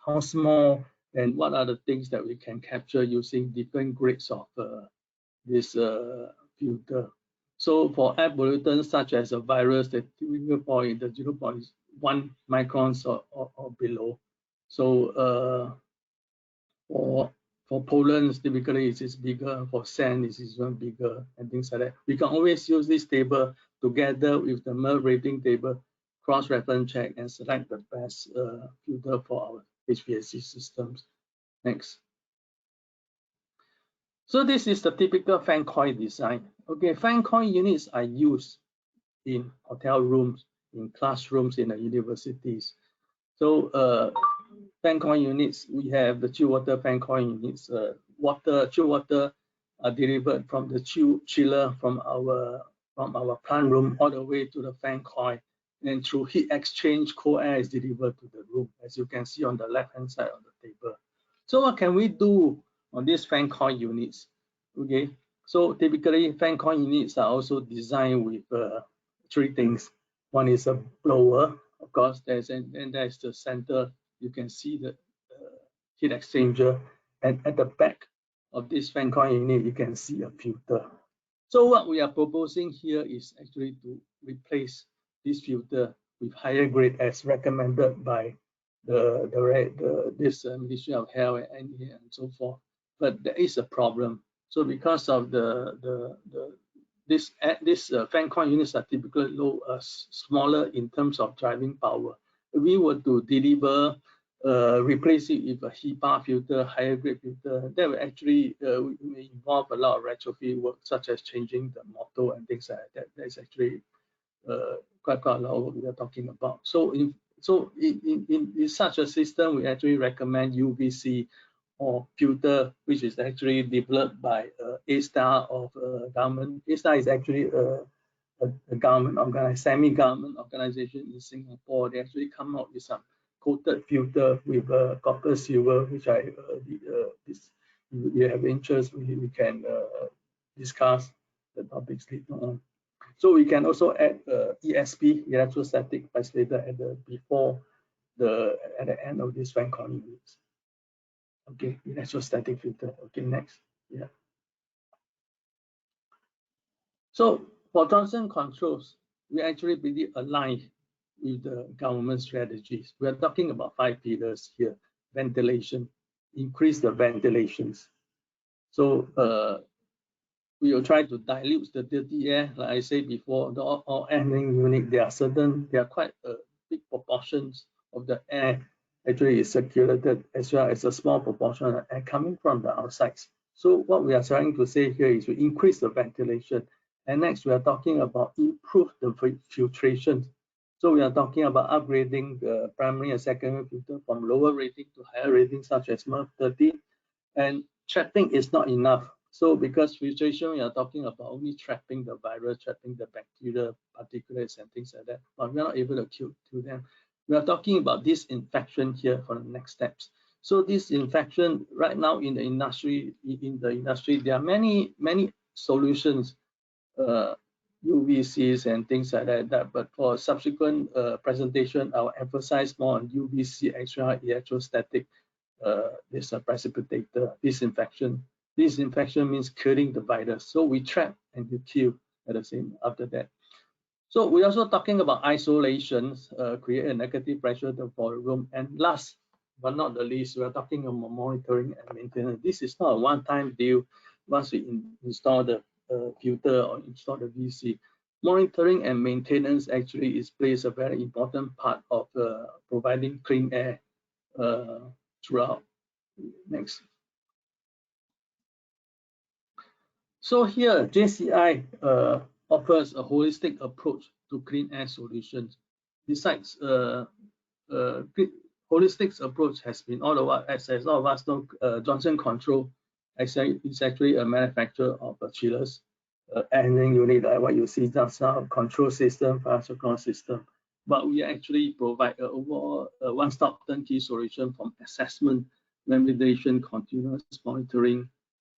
how small and what are the things that we can capture using different grades of this filter. So for air pollutants such as a virus that typically fall in the 0.1 microns or below. So for pollens, typically it is bigger. For sand, it is even bigger, and things like that. We can always use this table together with the MERV rating table, cross-reference check, and select the best filter for our HVAC systems. Next. So this is the typical fan coil design. Okay, fan coil units are used in hotel rooms, in classrooms, in the universities. So fan coil units, we have the chill water fan coil units. Chill water are delivered from the chiller from our plant room all the way to the fan coil, and through heat exchange, cold air is delivered to the room, as you can see on the left-hand side of the table. So what can we do on these fan coil units? Okay, so typically fan coil units are also designed with three things. One is a blower, of course, there's the center. You can see the heat exchanger, and at the back of this fan coil unit, you can see a filter. So what we are proposing here is actually to replace this filter with higher grade as recommended by this Ministry of Health and so forth. But there is a problem. So because of this fan coil units are typically smaller in terms of driving power. If we were to deliver, replace it with a HEPA filter, higher grade filter, that will actually may involve a lot of retrofit work, such as changing the motor and things like that. That's actually quite a lot of what we are talking about. So in such a system, we actually recommend UVC or filter, which is actually developed by A-Star of government. A-Star is actually a government semi-government organization in Singapore. They actually come out with some coated filter with copper silver, which if you have interest, we can discuss the topics later on. So we can also add ESP, electrostatic precipitator, at the end of this fan coil units. Okay, electrostatic filter. Okay, next. Yeah. So for Johnson Controls, we actually pretty aligned with the government strategies. We are talking about 5 pillars here. Ventilation, increase the ventilations. So we will try to dilute the dirty air. Like I said before, the all handling unit, there are quite big proportions of the air actually is circulated, as well as a small proportion of air coming from the outside. So what we are trying to say here is we increase the ventilation, And next, we are talking about improve the filtration. So we are talking about upgrading the primary and secondary filter from lower rating to higher rating, such as MERV 30. And trapping is not enough. So because filtration, we are talking about only trapping the virus, trapping the bacteria, particulates, and things like that. But we are not able to kill them. We are talking about disinfection here for the next steps. So disinfection right now in the industry, there are many solutions, UVCs and things like that. But for subsequent presentation, I'll emphasize more on UVC extra electrostatic this precipitator disinfection. Disinfection means killing the virus. So we trap and you kill at the same after that. So we're also talking about isolation, create a negative pressure for the room. And last but not the least, we're talking about monitoring and maintenance. This is not a one-time deal. Once we install the filter or install the VC, monitoring and maintenance actually plays a very important part of providing clean air throughout. Next. So here, JCI offers a holistic approach to clean air solutions. Besides, holistic approach has been all of us, as all of us know, Johnson Control is actually a manufacturer of chillers, air handling unit, like what you see just now, control system, fire control system. But we actually provide an overall one-stop turnkey solution from assessment, remediation, continuous monitoring,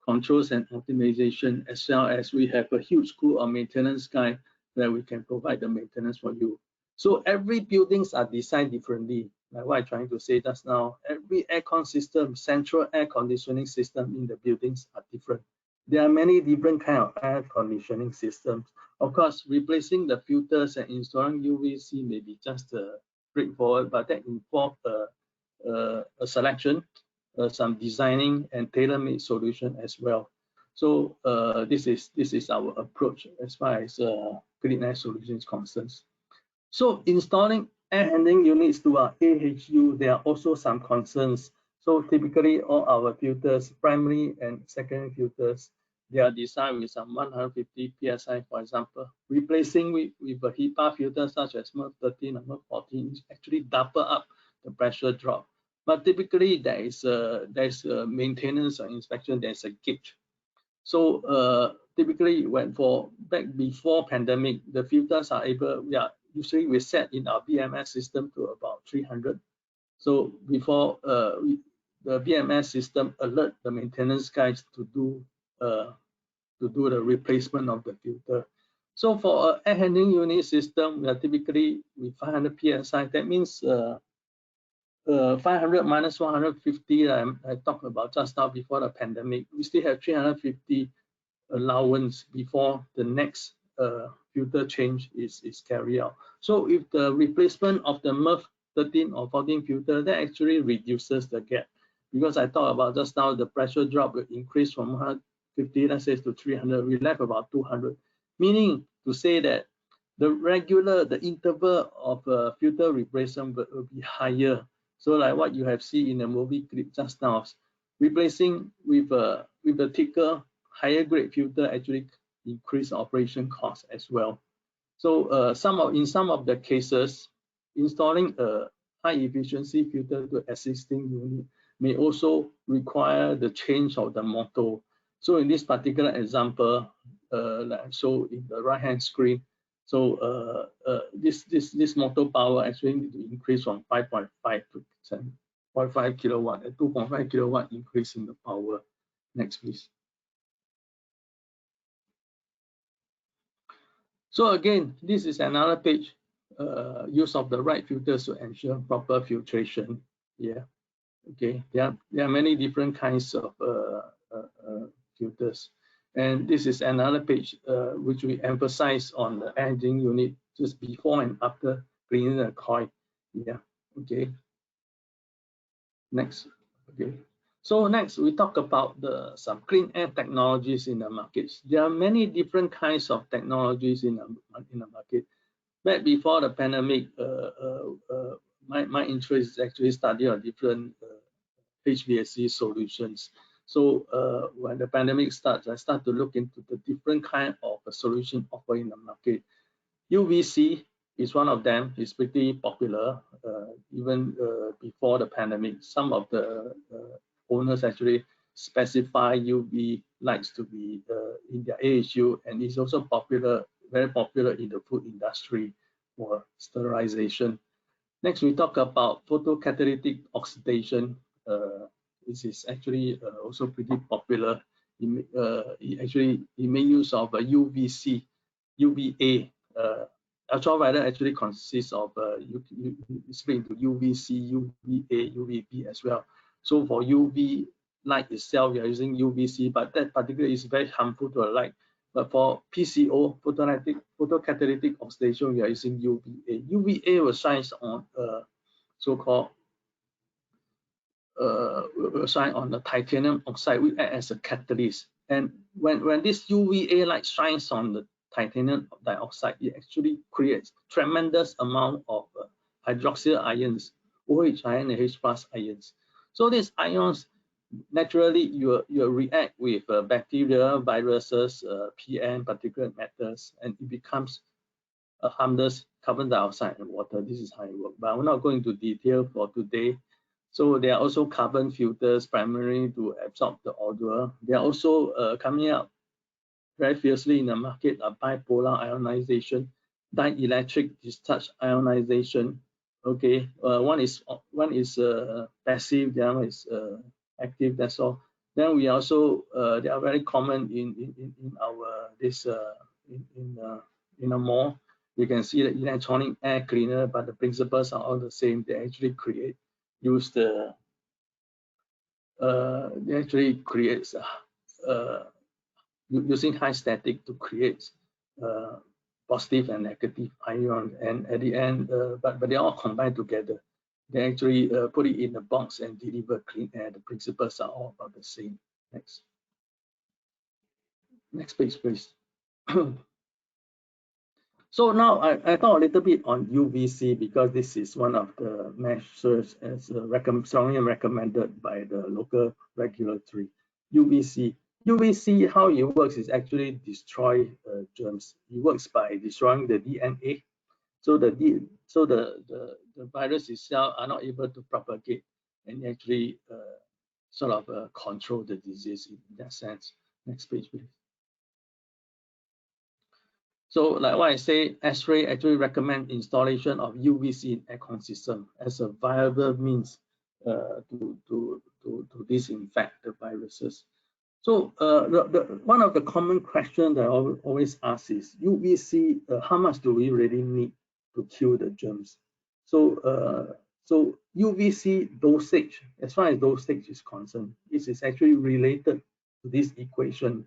controls and optimization, as well as we have a huge pool of maintenance guy where we can provide the maintenance for you. So every buildings are designed differently. Like what I'm trying to say just now, every aircon system, central air conditioning system in the buildings are different. There are many different kind of air conditioning systems. Of course, replacing the filters and installing UVC may be just straightforward, but that involves a selection, some designing and tailor-made solution as well. So this is our approach as far as clean air solutions concerns. So installing air handling units to our AHU, there are also some concerns. So typically all our filters, primary and secondary filters, they are designed with some 150 PSI, for example. Replacing with a HEPA filter such as MERV 13 or MERV 14 is actually double up the pressure drop. But typically there is a maintenance or inspection, there's a gauge. So typically back before pandemic, the filters are usually we set in our BMS system to about 300. So before the BMS system alert the maintenance guys to do the replacement of the filter. So for an air handling unit system, we are typically with 500 PSI. That means 500 minus 150 I talked about just now before the pandemic. We still have 350 allowance before the next filter change is carried out. So if the replacement of the MERV 13 or 14 filter, that actually reduces the gap, because I talked about just now the pressure drop will increase from 150, let's say, to 300. We left about 200, meaning to say that the interval of filter replacement will be higher. So like what you have seen in the movie clip just now, replacing with a thicker, higher grade filter actually increase operation cost as well. So in some of the cases, installing a high efficiency filter to existing unit may also require the change of the motor. So in this particular example, like I show in the right hand screen, so this motor power actually need to increase from 5.5 to 10.5 kilowatt, a 2.5 kilowatt increase in the power. Next, please. So again, this is another page, use of the right filters to ensure proper filtration. Yeah, okay. There are many different kinds of filters, and this is another page which we emphasize on the air handling unit just before and after cleaning the coil. Yeah, okay. Next, okay. So next, we talk about some clean air technologies in the markets. There are many different kinds of technologies in the market. Back before the pandemic, my interest is actually study on different HVAC solutions. So when the pandemic starts, I start to look into the different kind of a solution offered in the market. UVC is one of them. It's pretty popular even before the pandemic. Some of the owners actually specify UV lights to be in their AHU, and it's also popular, very popular in the food industry for sterilization. Next, we talk about photocatalytic oxidation. This is actually also pretty popular. It made use of a UVC, UVA. Ultraviolet actually consists of split into UVC, UVA, UVB as well. So for UV light itself, we are using UVC, but that particularly is very harmful to the light. But for PCO, photocatalytic oxidation, we are using UVA. UVA will shine on so-called shine on the titanium oxide, which acts as a catalyst. And when this UVA light shines on the titanium dioxide, it actually creates tremendous amount of hydroxyl ions, OH ion and H+ ions. So these ions, naturally, you react with bacteria, viruses, PM, particulate matters, and it becomes a harmless carbon dioxide and water. This is how it works. But I'm not going into detail for today. So there are also carbon filters primarily to absorb the odor. They are also coming up very fiercely in the market, bipolar ionization, dielectric discharge ionization. Okay, one is passive, the other is active. That's all. Then we also they are very common in our in a mall. You can see the electronic air cleaner, but the principles are all the same. They actually create using high static to create positive and negative ion, and at the end, but they all combine together. They actually put it in a box and deliver clean air. The principles are all about the same. Next page, please. So now I thought a little bit on UVC, because this is one of the measures as strongly recommended by the local regulatory. UVC, how it works is actually destroy germs. It works by destroying the DNA. So the virus itself are not able to propagate and actually sort of control the disease in that sense. Next page, please. So like what I say, ASHRAE actually recommend installation of UVC in aircon system as a viable means to disinfect the viruses. So one of the common questions that I always ask is UVC, how much do we really need to kill the germs? So so UVC dosage, as far as dosage is concerned, this is actually related to this equation.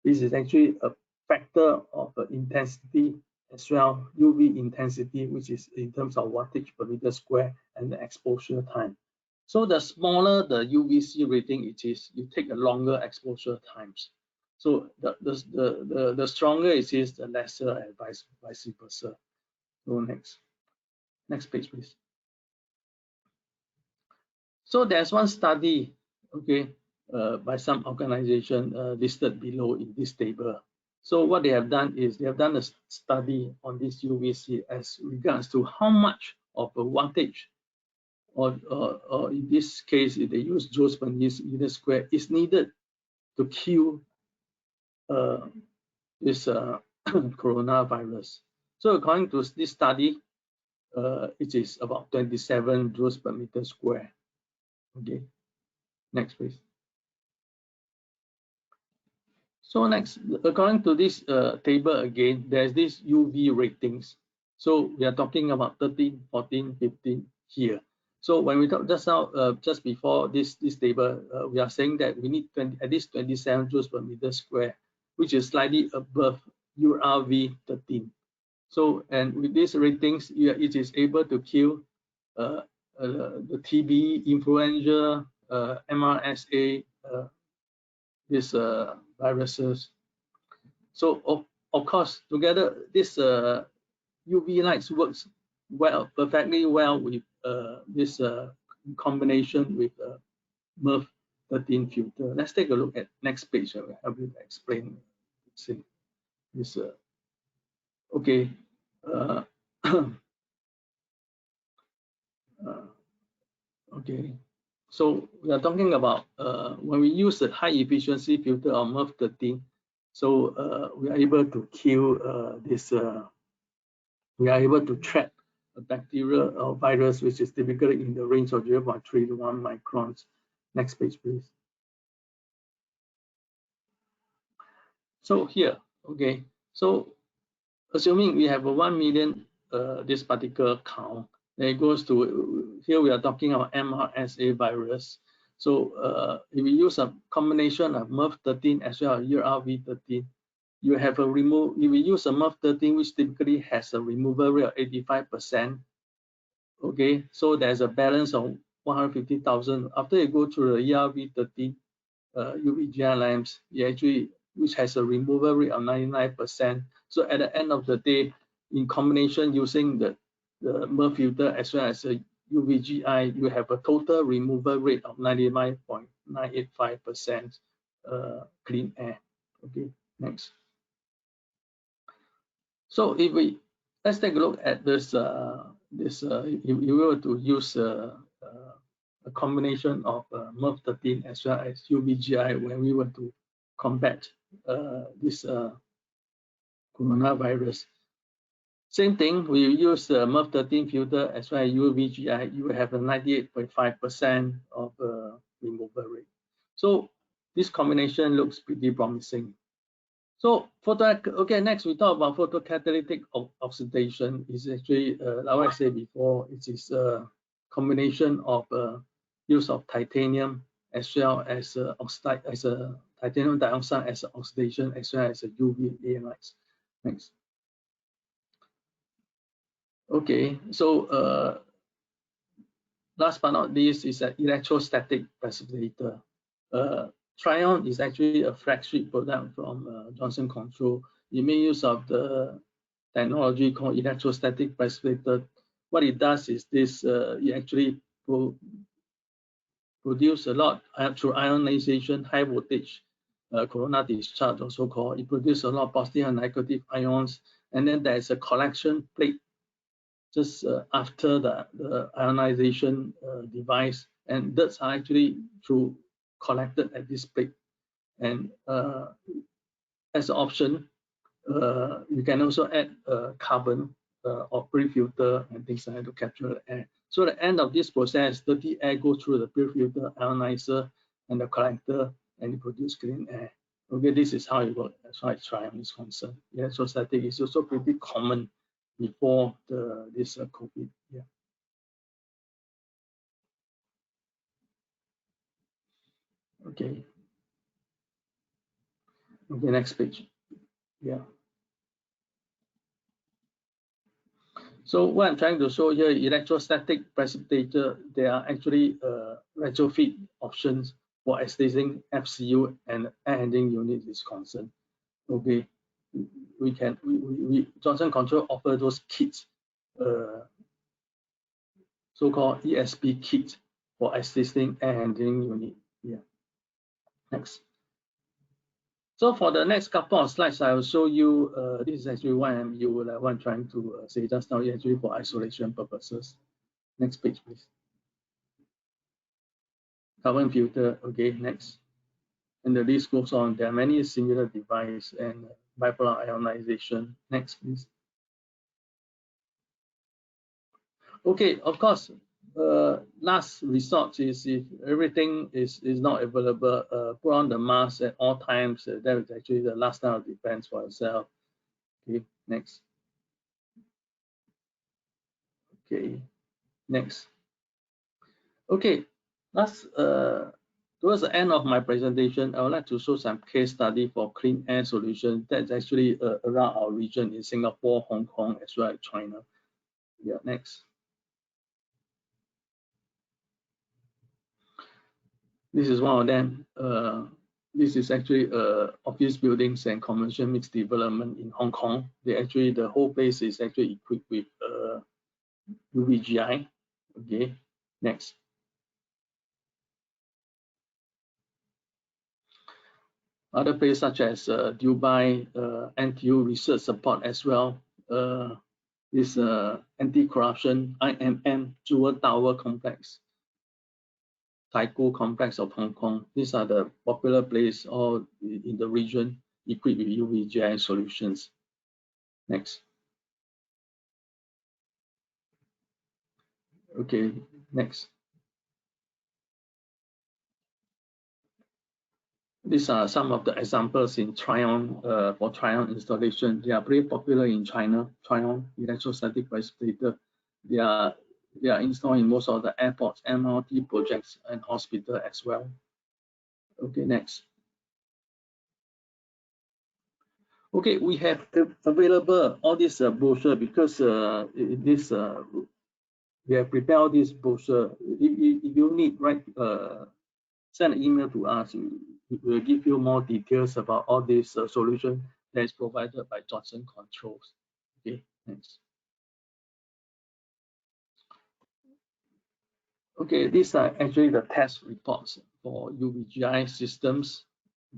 This is actually a factor of intensity as well, UV intensity, which is in terms of wattage per meter square, and the exposure time. So the smaller the UVC rating it is, you take a longer exposure times. So the stronger it is, the lesser, and vice versa. Go next page, please. So there's one study, okay, by some organization listed below in this table. So what they have done is they have done a study on this UVC as regards to how much of a wattage, or in this case, if they use joules per meter square, is needed to kill this coronavirus. So according to this study, it is about 27 joules per meter square. Okay, next please. So next, according to this table again, there's this UV ratings. So we are talking about 13, 14, 15 here. So when we talk just now, just before this table, we are saying that we need at least 27 joules per meter square, which is slightly above URV 13. So, and with these ratings, it is able to kill the TB, influenza, MRSA, these viruses. So of course, together this UV lights works perfectly well with this combination with MERV MUF13 filter. Let's take a look at next page. I will help you explain this. Okay. Okay. So we are talking about when we use the high efficiency filter of MUF13. So we are able to kill we are able to trap a bacteria or virus, which is typically in the range of 0.3 to 1 microns. Next page, please. So here, okay. So assuming we have a 1 million this particular count, then it goes to, here we are talking about MRSA virus. So if we use a combination of MUF13 as well as URV13, you have a remove. If we use a MUF13, which typically has a removal rate of 85%, okay, so there's a balance of 150,000. After you go through the ERV13 Uvgi lamps, you actually, which has a removal rate of 99%. So at the end of the day, in combination using the MUF filter as well as a Uvgi, you have a total removal rate of 99.985% clean air. Okay, next. So if let's take a look at this. If you were to use a combination of MUF13 as well as Uvgi when we were to combat this coronavirus. Same thing, we use the MUF13 filter as well as Uvgi, you have a 98.5% of removal rate. So this combination looks pretty promising. So okay, next we talk about photocatalytic oxidation. Is actually, like I said before, it is a combination of use of titanium as well as titanium dioxide as an oxidation as well as a UVA lights. Next. Okay, so last but not least is an electrostatic precipitator. Trion is actually a flagship product from Johnson Control. You make use of the technology called electrostatic precipitator. What it does is this, it actually produce a lot through ionization, high voltage corona discharge also called. It produces a lot of positive and negative ions, and then there is a collection plate just after the ionization device, and that's actually collected at this plate. And as an option, you can also add carbon or pre-filter and things like that to capture the air. So at the end of this process, dirty air goes through the pre-filter, ionizer, and the collector, and you produce clean air. Okay, this is how it works as far as Trion is concerned. Electrostatic is also pretty common before this COVID. Yeah. Okay. Okay, next page. Yeah. So what I'm trying to show here, electrostatic precipitator, there are actually retrofit options for existing FCU and air handling unit is concerned. Okay, Johnson Control offer those kits, so-called ESP kit for existing air handling unit. Yeah. Next. So for the next couple of slides, I will show you, this is actually what I'm trying to say just now, actually for isolation purposes. Next page, please. Carbon filter, okay, next. And the list goes on. There are many similar devices and bipolar ionization. Next, please. Okay, of course, last resort is if everything is not available, put on the mask at all times. That is actually the last line of defense for yourself. Okay, next. Okay, next. Okay, towards the end of my presentation, I would like to show some case study for clean air solution that's actually around our region in Singapore, Hong Kong, as well as China. Yeah, next. This is one of them. This is actually office buildings and commercial mixed development in Hong Kong. The whole place is actually equipped with Uvgi. Okay, next. Other places such as Dubai, NTU Research Support as well. This Anti-Corruption IMM Jewel Tower Complex, Taiko Complex of Hong Kong. These are the popular places all in the region equipped with Uvgi solutions. Next. Okay, next. These are some of the examples in Trion for Trion installation. They are very popular in China. Trion Electrostatic Precipitator. They are installed in most of the airports, MRT projects, and hospital as well. Okay, next. Okay, we have available all this brochure because we have prepared all this brochure. If you need, right, send an email to us. We will give you more details about all this solution that is provided by Johnson Controls. Okay, thanks. Okay, these are actually the test reports for Uvgi systems.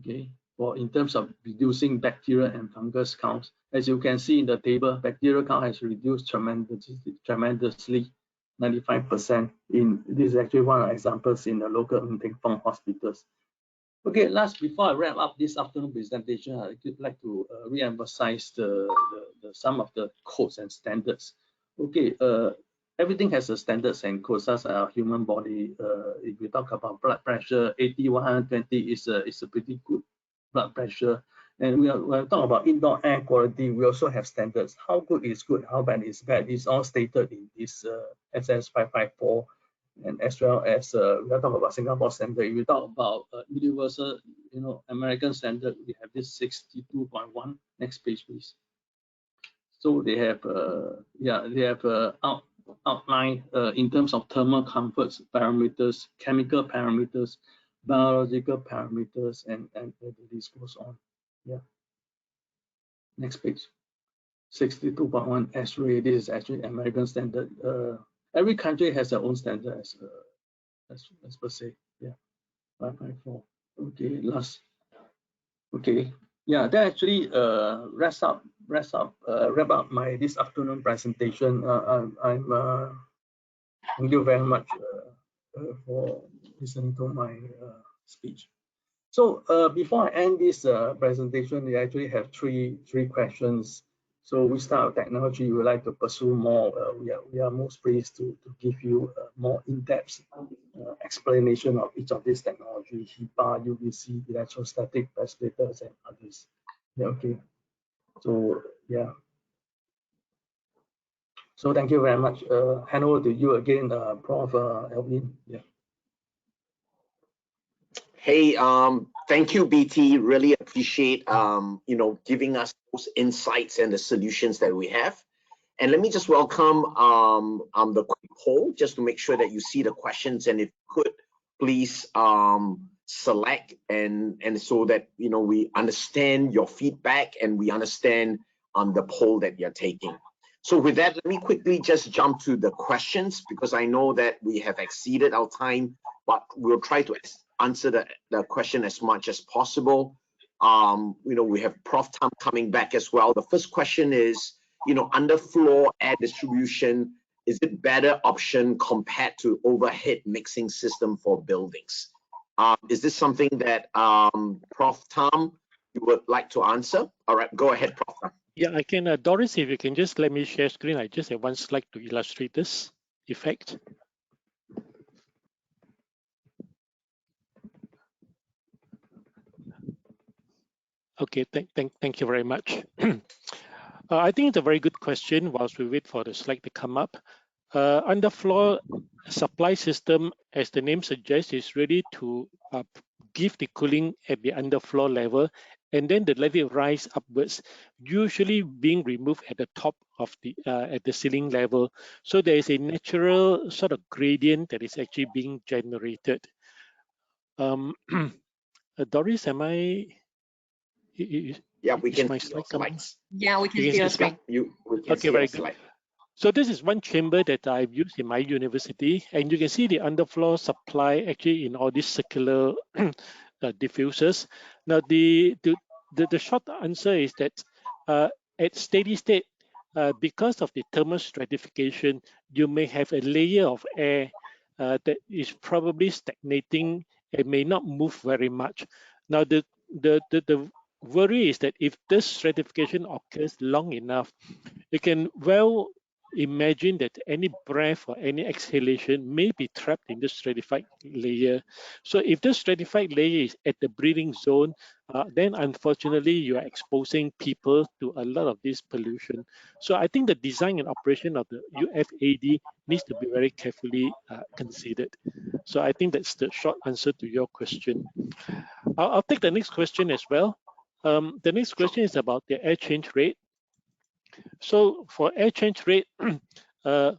Okay, in terms of reducing bacteria and fungus counts. As you can see in the table, bacterial count has reduced tremendously, 95%. This is actually one of the examples in the local Feng hospitals. Okay, before I wrap up this afternoon presentation, I'd like to re-emphasize some of the codes and standards. Okay, everything has a standards and codes as our human body. If we talk about blood pressure, 80/120 is a pretty good blood pressure. And when we talk about indoor air quality, we also have standards. How good is good, how bad is bad, is all stated in this SS554. And as well as we are talking about Singapore standard. If we talk about universal, American standard, we have this 62.1. Next page, please. So they have, outline in terms of thermal comforts parameters, chemical parameters, biological parameters, and the list goes on. Yeah. Next page. 62.1 S-ray. This is actually American standard. Every country has their own standard as per se. Yeah. 554. Okay. Last. Okay. Yeah. That actually wraps up my this afternoon presentation. Thank you very much for listening to my speech. So before I end this presentation, we actually have three questions. So which type of technology you would like to pursue more? We are most pleased to give you a more in-depth explanation of each of these technologies: HEPA, UVC, electrostatic precipitators, and others. Yeah, okay. So yeah. So thank you very much. Hand over to you again, Prof. Alvin. Yeah. Hey, thank you, BT. Really appreciate giving us those insights and the solutions that we have. And let me just welcome the quick poll just to make sure that you see the questions, and if you could please select and so that we understand your feedback and we understand the poll that you're taking. So with that, let me quickly just jump to the questions because I know that we have exceeded our time, but we'll try to answer the question as much as possible. We have Prof. Tham coming back as well. The first question is, underfloor air distribution, is it better option compared to overhead mixing system for buildings? Is this something that Prof. Tham, you would like to answer? All right, go ahead, Prof. Tham. Yeah, I can. Doris, if you can just let me share screen. I just have one slide to illustrate this effect. Okay, thank you very much. I think it's a very good question whilst we wait for the slide to come up. Underfloor supply system, as the name suggests, is ready to give the cooling at the underfloor level, and then let it rise upwards, usually being removed at the top of the at the ceiling level. So there is a natural sort of gradient that is actually being generated. Doris, am I? Yeah, we can see your slides. Yeah, we can see your slide. Okay, very good. So this is one chamber that I've used in my university, and you can see the underfloor supply actually in all these circular diffusers. Now, the short answer is that at steady state, because of the thermal stratification, you may have a layer of air that is probably stagnating and may not move very much. Now, the worry is that if this stratification occurs long enough, you can well imagine that any breath or any exhalation may be trapped in the stratified layer. So if the stratified layer is at the breathing zone, then unfortunately you are exposing people to a lot of this pollution. So I think the design and operation of the UFAD needs to be very carefully considered. So I think that's the short answer to your question. I'll take the next question as well. The next question is about the air change rate. So for air change rate, we are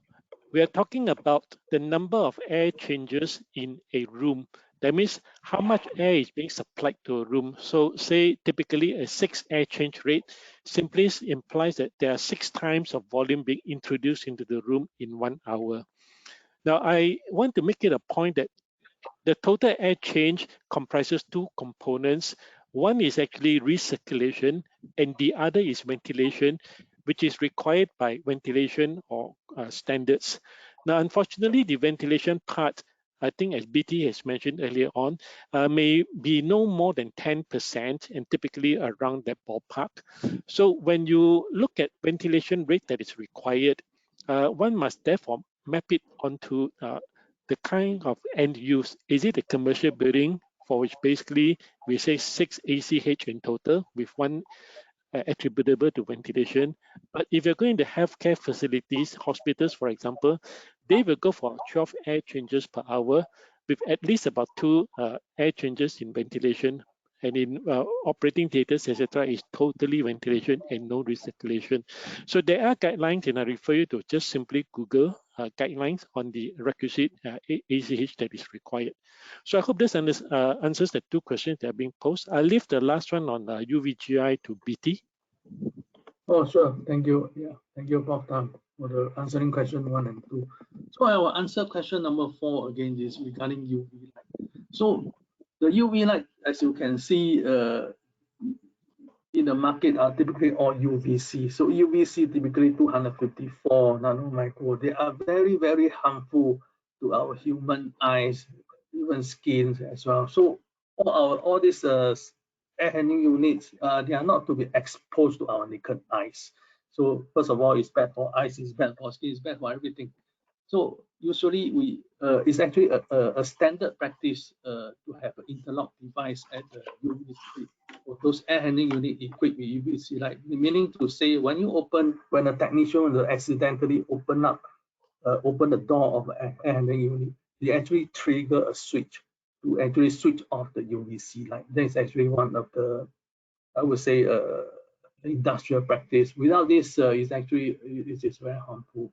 talking about the number of air changes in a room. That means how much air is being supplied to a room. So say typically a 6 air change rate simply implies that there are 6 times of volume being introduced into the room in 1 hour. Now I want to make it a point that the total air change comprises 2 components. One is actually recirculation and the other is ventilation, which is required by ventilation or standards. Now, unfortunately, the ventilation part, I think as BT has mentioned earlier on, may be no more than 10% and typically around that ballpark. So when you look at ventilation rate that is required, one must therefore map it onto the kind of end use. Is it a commercial building for which basically we say 6 ACH in total with 1 attributable to ventilation? But if you're going to healthcare facilities, hospitals, for example, they will go for 12 air changes per hour with at least about 2 air changes in ventilation. And in operating theaters, etc., is totally ventilation and no recirculation. So there are guidelines, and I refer you to just simply Google guidelines on the requisite ACH that is required. So I hope this answers the 2 questions that are being posed. I'll leave the last one on UVGI to BT. Oh, sure. Thank you. Yeah, thank you, Prof. Tham, for the answering question 1 and 2. So I will answer question number 4 again, is regarding UV light. So the UV light, as you can see in the market, are typically all UVC. So UVC typically 254 nanomicro. They are very, very harmful to our human eyes, even skin as well. So all these air handling units, they are not to be exposed to our naked eyes. So first of all, it's bad for eyes, it's bad for skin, it's bad for everything. So usually it's actually a standard practice to have an interlock device at the UVC for those air handling unit equipped with UVC light. Meaning to say, when a technician will accidentally open the door of an air handling unit, they actually trigger a switch to actually switch off the UVC light. That is actually one of the, I would say, industrial practice. Without this, it is very harmful.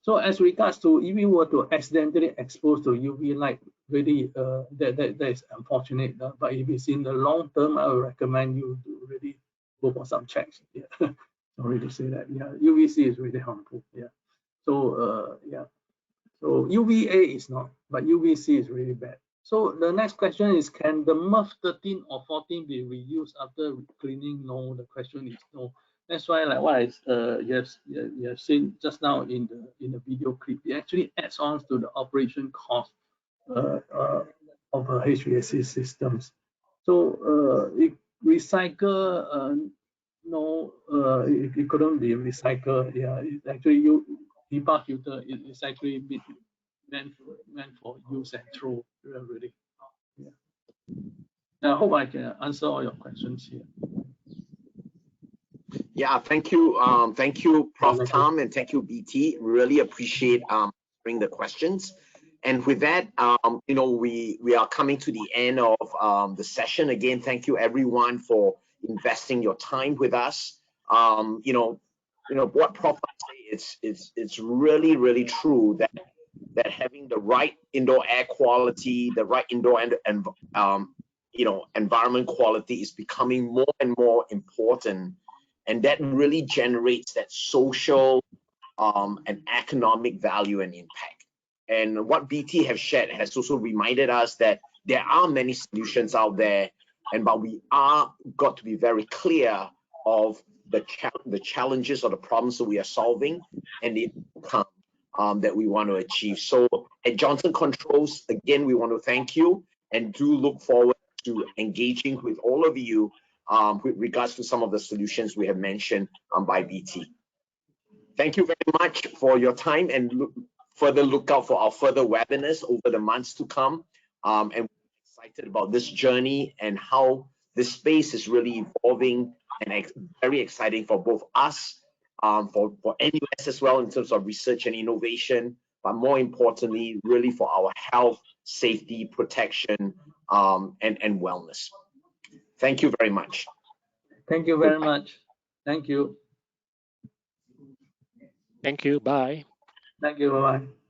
So as regards to, if you were to accidentally expose to UV light, really that is unfortunate. But if it's in the long term, I would recommend you to really go for some checks. Yeah. Sorry to say that. Yeah, UVC is really harmful. Yeah. So yeah. So UVA is not, but UVC is really bad. So the next question is, can the MERV 13 or 14 be reused after cleaning? No, the question is no. That's why, like what you have seen just now in the video clip, it actually adds on to the operation cost of HVAC systems. So it recycle, no, it couldn't be recycled. Yeah, it's actually HEPA filter is actually meant for use and throw, really. Yeah. I hope I can answer all your questions here. Yeah, thank you, Prof. Tham, and thank you, BT. Really appreciate answering the questions. And with that, we are coming to the end of the session. Again, thank you everyone for investing your time with us. What Prof. say, it's really, really true that having the right indoor air quality, the right indoor environment quality is becoming more and more important. And that really generates that social and economic value and impact. And what BT have shared has also reminded us that there are many solutions out there, but we are got to be very clear of the challenges or the problems that we are solving and the outcome that we want to achieve. So at Johnson Controls, again, we want to thank you and do look forward to engaging with all of you with regards to some of the solutions we have mentioned by BT. Thank you very much for your time, and look out for our further webinars over the months to come. And we're excited about this journey and how this space is really evolving, and very exciting for both us, for NUS as well in terms of research and innovation, but more importantly, really for our health, safety, protection, and wellness. Thank you very much. Thank you very much. Thank you. Thank you. Bye. Thank you. Bye-bye.